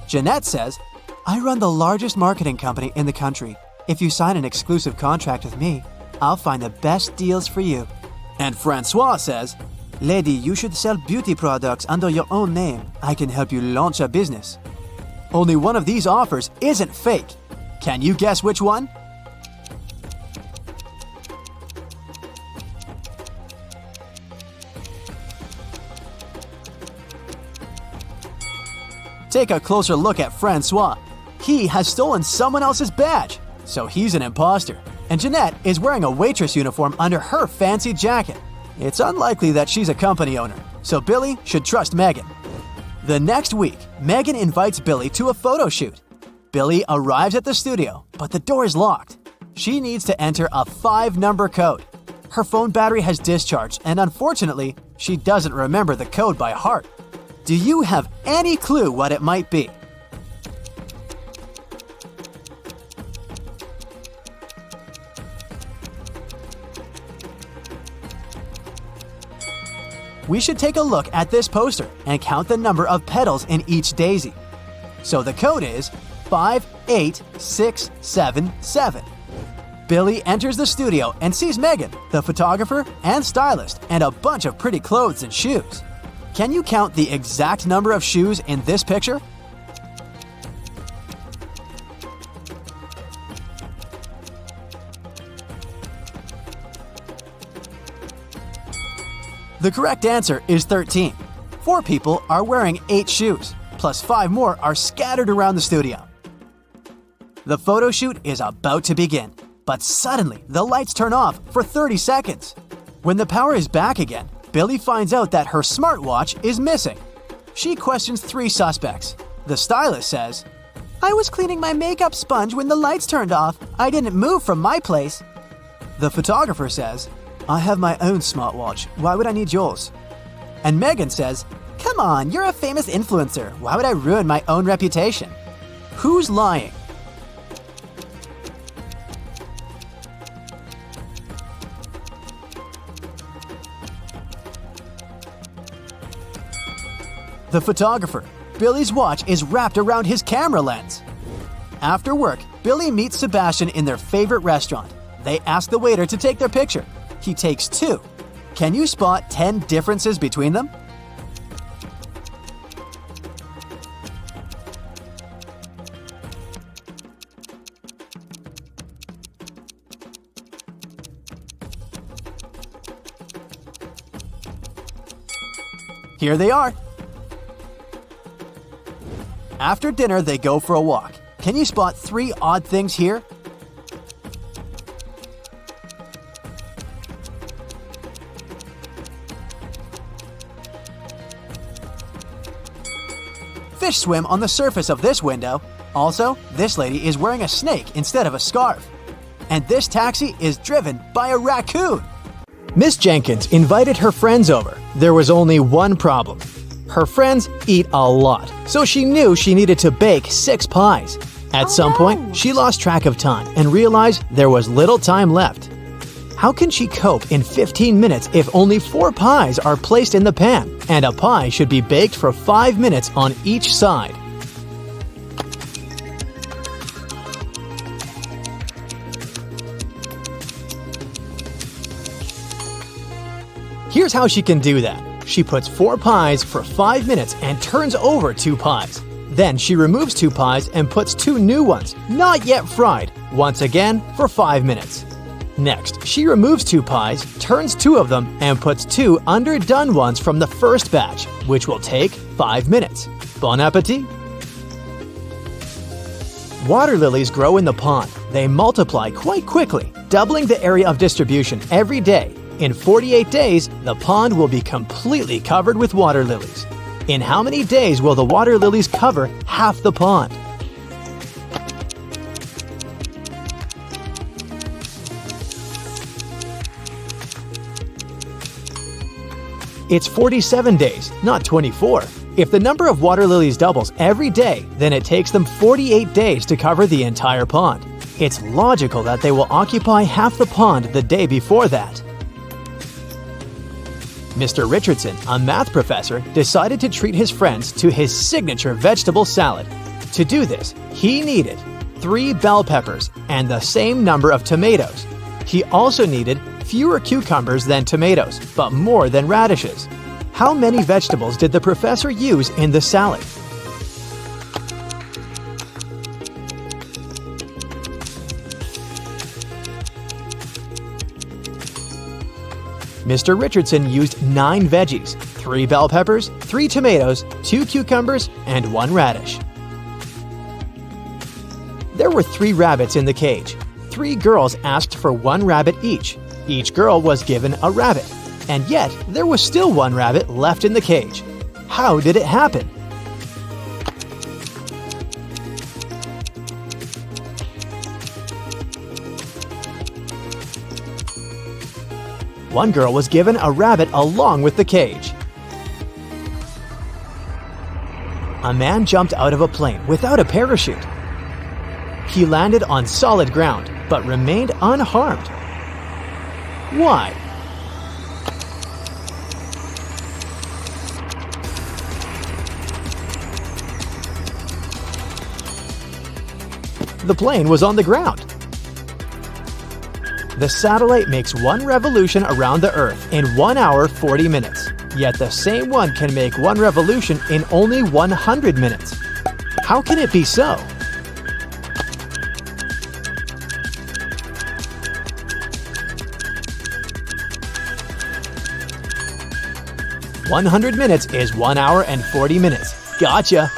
Jeanette says, I run the largest marketing company in the country. If you sign an exclusive contract with me, I'll find the best deals for you. And Francois says, Lady, you should sell beauty products under your own name. I can help you launch a business. Only one of these offers isn't fake. Can you guess which one? Take a closer look at Francois. He has stolen someone else's badge, so he's an imposter. And Jeanette is wearing a waitress uniform under her fancy jacket. It's unlikely that she's a company owner, so Billy should trust Megan. The next week, Megan invites Billy to a photo shoot. Billy arrives at the studio, but the door is locked. She needs to enter a 5-number code. Her phone battery has discharged, and unfortunately, she doesn't remember the code by heart. Do you have any clue what it might be? We should take a look at this poster and count the number of petals in each daisy. So the code is 58677. Billy enters the studio and sees Megan, the photographer and stylist, and a bunch of pretty clothes and shoes. Can you count the exact number of shoes in this picture? The correct answer is 13. 4 people are wearing 8 shoes, plus 5 more are scattered around the studio. The photo shoot is about to begin, but suddenly the lights turn off for 30 seconds. When the power is back again, Billy finds out that her smartwatch is missing. She questions 3 suspects. The stylist says, I was cleaning my makeup sponge when the lights turned off. I didn't move from my place. The photographer says, I have my own smartwatch. Why would I need yours? And Megan says, come on, you're a famous influencer. Why would I ruin my own reputation? Who's lying? The photographer. Billy's watch is wrapped around his camera lens. After work, Billy meets Sebastian in their favorite restaurant. They ask the waiter to take their picture. He takes 2. Can you spot 10 differences between them? Here they are. After dinner, they go for a walk. Can you spot 3 odd things here? Fish swim on the surface of this window. Also, this lady is wearing a snake instead of a scarf. And this taxi is driven by a raccoon. Miss Jenkins invited her friends over. There was only one problem. Her friends eat a lot, so she knew she needed to bake 6 pies. At some point, she lost track of time and realized there was little time left. How can she cope in 15 minutes if only 4 pies are placed in the pan, and a pie should be baked for 5 minutes on each side? Here's how she can do that. She puts 4 pies for 5 minutes and turns over 2 pies. Then she removes 2 pies and puts 2 new ones, not yet fried, once again for 5 minutes. Next, she removes 2 pies, turns 2 of them, and puts 2 underdone ones from the first batch, which will take 5 minutes. Bon appetit! Water lilies grow in the pond. They multiply quite quickly, doubling the area of distribution every day. In 48 days, the pond will be completely covered with water lilies. In how many days will the water lilies cover half the pond? It's 47 days, not 24. If the number of water lilies doubles every day, then it takes them 48 days to cover the entire pond. It's logical that they will occupy half the pond the day before that. Mr. Richardson, a math professor, decided to treat his friends to his signature vegetable salad. To do this, he needed 3 bell peppers and the same number of tomatoes. He also needed fewer cucumbers than tomatoes, but more than radishes. How many vegetables did the professor use in the salad? Mr. Richardson used 9 veggies, 3 bell peppers, 3 tomatoes, 2 cucumbers, and 1 radish. There were 3 rabbits in the cage. 3 girls asked for 1 rabbit each. Each girl was given a rabbit, and yet there was still 1 rabbit left in the cage. How did it happen? One girl was given a rabbit along with the cage. A man jumped out of a plane without a parachute. He landed on solid ground, but remained unharmed. Why? The plane was on the ground. The satellite makes 1 revolution around the Earth in 1 hour 40 minutes. Yet the same one can make 1 revolution in only 100 minutes. How can it be so? "100 minutes is 1 hour and 40 minutes. Gotcha!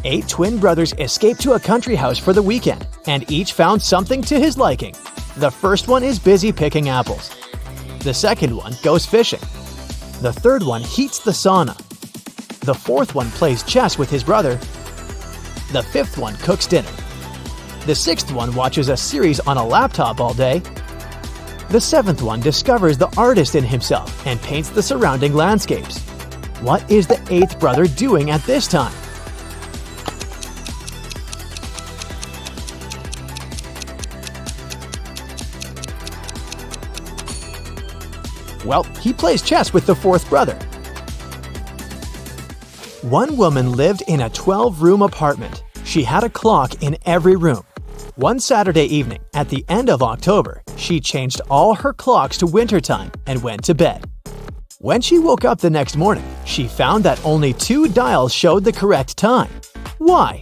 8 twin brothers escaped to a country house for the weekend, and each found something to his liking. The first one is busy picking apples. The second one goes fishing. The third one heats the sauna. The fourth one plays chess with his brother. The fifth one cooks dinner. The sixth one watches a series on a laptop all day. The seventh one discovers the artist in himself and paints the surrounding landscapes. What is the 8th brother doing at this time? Well, he plays chess with the 4th brother. One woman lived in a 12-room apartment. She had a clock in every room. One Saturday evening, at the end of October, she changed all her clocks to wintertime and went to bed. When she woke up the next morning, she found that only 2 dials showed the correct time. Why?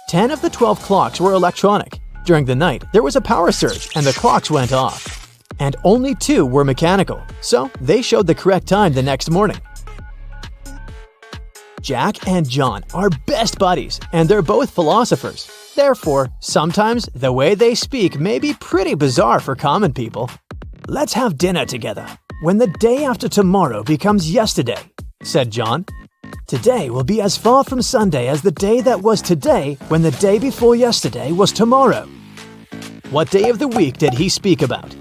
Ten of the 12 clocks were electronic. During the night, there was a power surge and the clocks went off. And only 2 were mechanical, so they showed the correct time the next morning. Jack and John are best buddies, and they're both philosophers. Therefore, sometimes the way they speak may be pretty bizarre for common people. "Let's have dinner together when the day after tomorrow becomes yesterday," said John. "Today will be as far from Sunday as the day that was today when the day before yesterday was tomorrow." What day of the week did he speak about?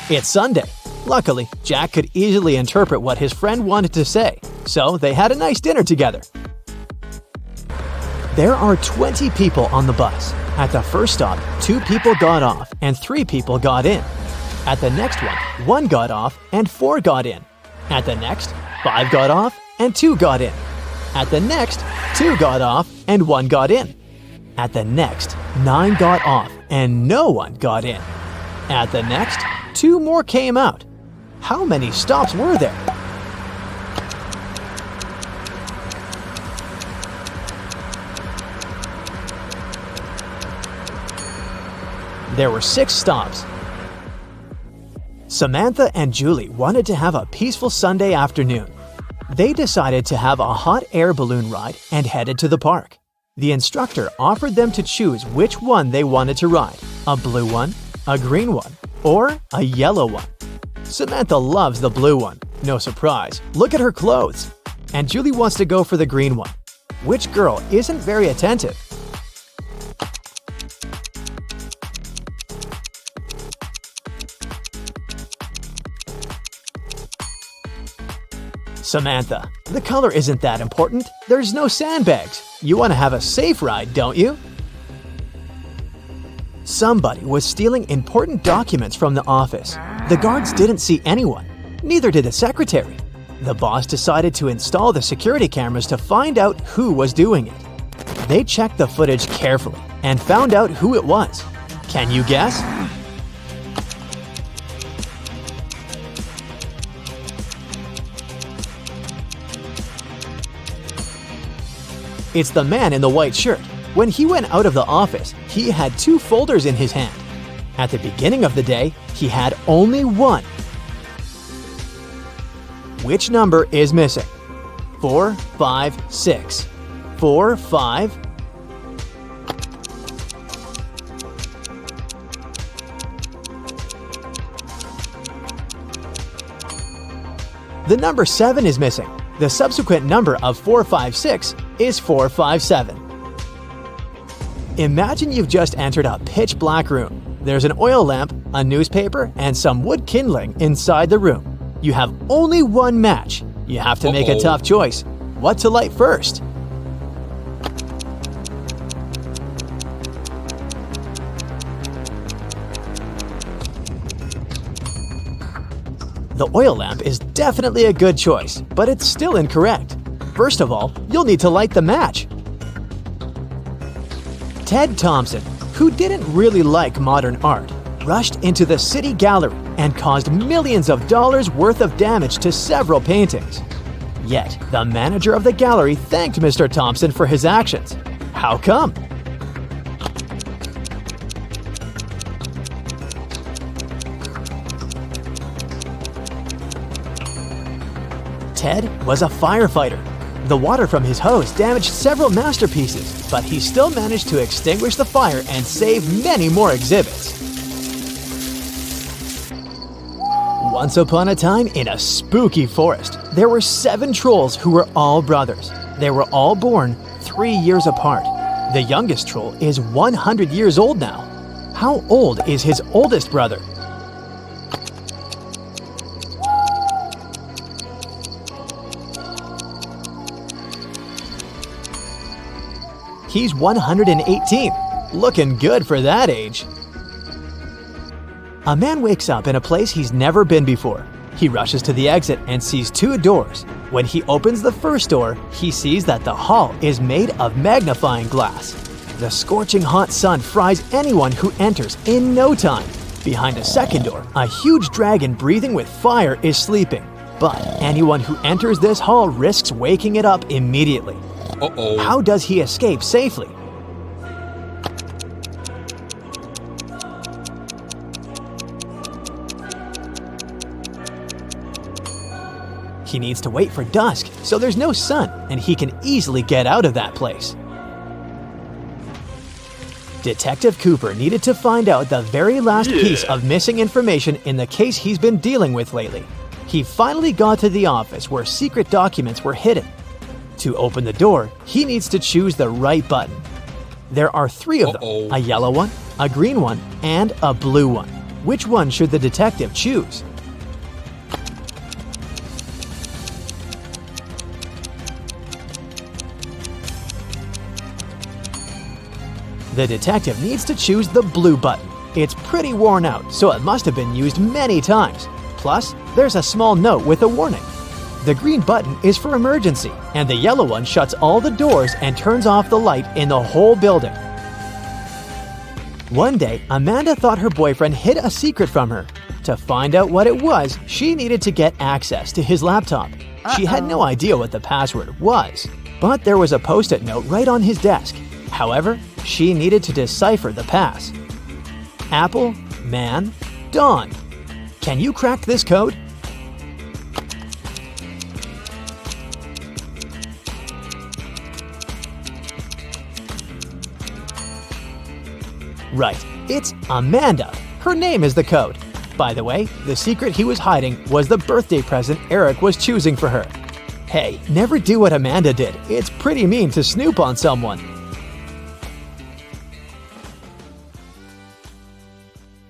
It's Sunday. Luckily, Jack could easily interpret what his friend wanted to say, so they had a nice dinner together. There are 20 people on the bus. At the first stop, 2 people got off and 3 people got in. At the next one, 1 got off and 4 got in. At the next, 5 got off and 2 got in. At the next, 2 got off and 1 got in. At the next, 9 got off and no one got in. At the next, 2 more came out. How many stops were there? There were 6 stops. Samantha and Julie wanted to have a peaceful Sunday afternoon. They decided to have a hot air balloon ride and headed to the park. The instructor offered them to choose which one they wanted to ride, a blue one, a green one, or a yellow one. Samantha loves the blue one, No surprise, look at her clothes. And Julie wants to go for the green one. Which girl isn't very attentive? Samantha, the color isn't that important. There's no sandbags. You want to have a safe ride, don't you? Somebody was stealing important documents from the office. The guards didn't see anyone. Neither did the secretary. The boss decided to install the security cameras to find out who was doing it. They checked the footage carefully and found out who it was. Can you guess? It's the man in the white shirt. When he went out of the office, he had 2 folders in his hand. At the beginning of the day, he had only one. Which number is missing? 4, 5, 6. 4, 5. The number 7 is missing. The subsequent number of 456 is 457. Imagine you've just entered a pitch-black room. There's an oil lamp, a newspaper, and some wood kindling inside the room. You have only one match. You have to make a tough choice. What to light first? The oil lamp is definitely a good choice, but it's still incorrect. First of all, you'll need to light the match. Ted Thompson, who didn't really like modern art, rushed into the city gallery and caused millions of dollars worth of damage to several paintings. Yet, the manager of the gallery thanked Mr. Thompson for his actions. How come? Ted was a firefighter. The water from his hose damaged several masterpieces, but he still managed to extinguish the fire and save many more exhibits. Once upon a time, in a spooky forest, there were 7 trolls who were all brothers. They were all born 3 years apart. The youngest troll is 100 years old now. How old is his oldest brother? He's 118. Looking good for that age. A man wakes up in a place he's never been before. He rushes to the exit and sees 2 doors. When he opens the first door, he sees that the hall is made of magnifying glass. The scorching hot sun fries anyone who enters in no time. Behind a second door, a huge dragon breathing with fire is sleeping. But anyone who enters this hall risks waking it up immediately. How does he escape safely? He needs to wait for dusk, so there's no sun, and he can easily get out of that place. Detective Cooper needed to find out the very last piece of missing information in the case he's been dealing with lately. He finally got to the office where secret documents were hidden. To open the door, he needs to choose the right button. There are 3 of them, a yellow one, a green one, and a blue one. Which one should the detective choose? The detective needs to choose the blue button. It's pretty worn out, so it must have been used many times. Plus, there's a small note with a warning. The green button is for emergency, and the yellow one shuts all the doors and turns off the light in the whole building. One day, Amanda thought her boyfriend hid a secret from her. To find out what it was, she needed to get access to his laptop. She had no idea what the password was, but there was a post-it note right on his desk. However, she needed to decipher the pass. Apple, man, Dawn. Can you crack this code? Right, it's Amanda. Her name is the code. By the way, the secret he was hiding was the birthday present Eric was choosing for her. Hey, never do what Amanda did. It's pretty mean to snoop on someone.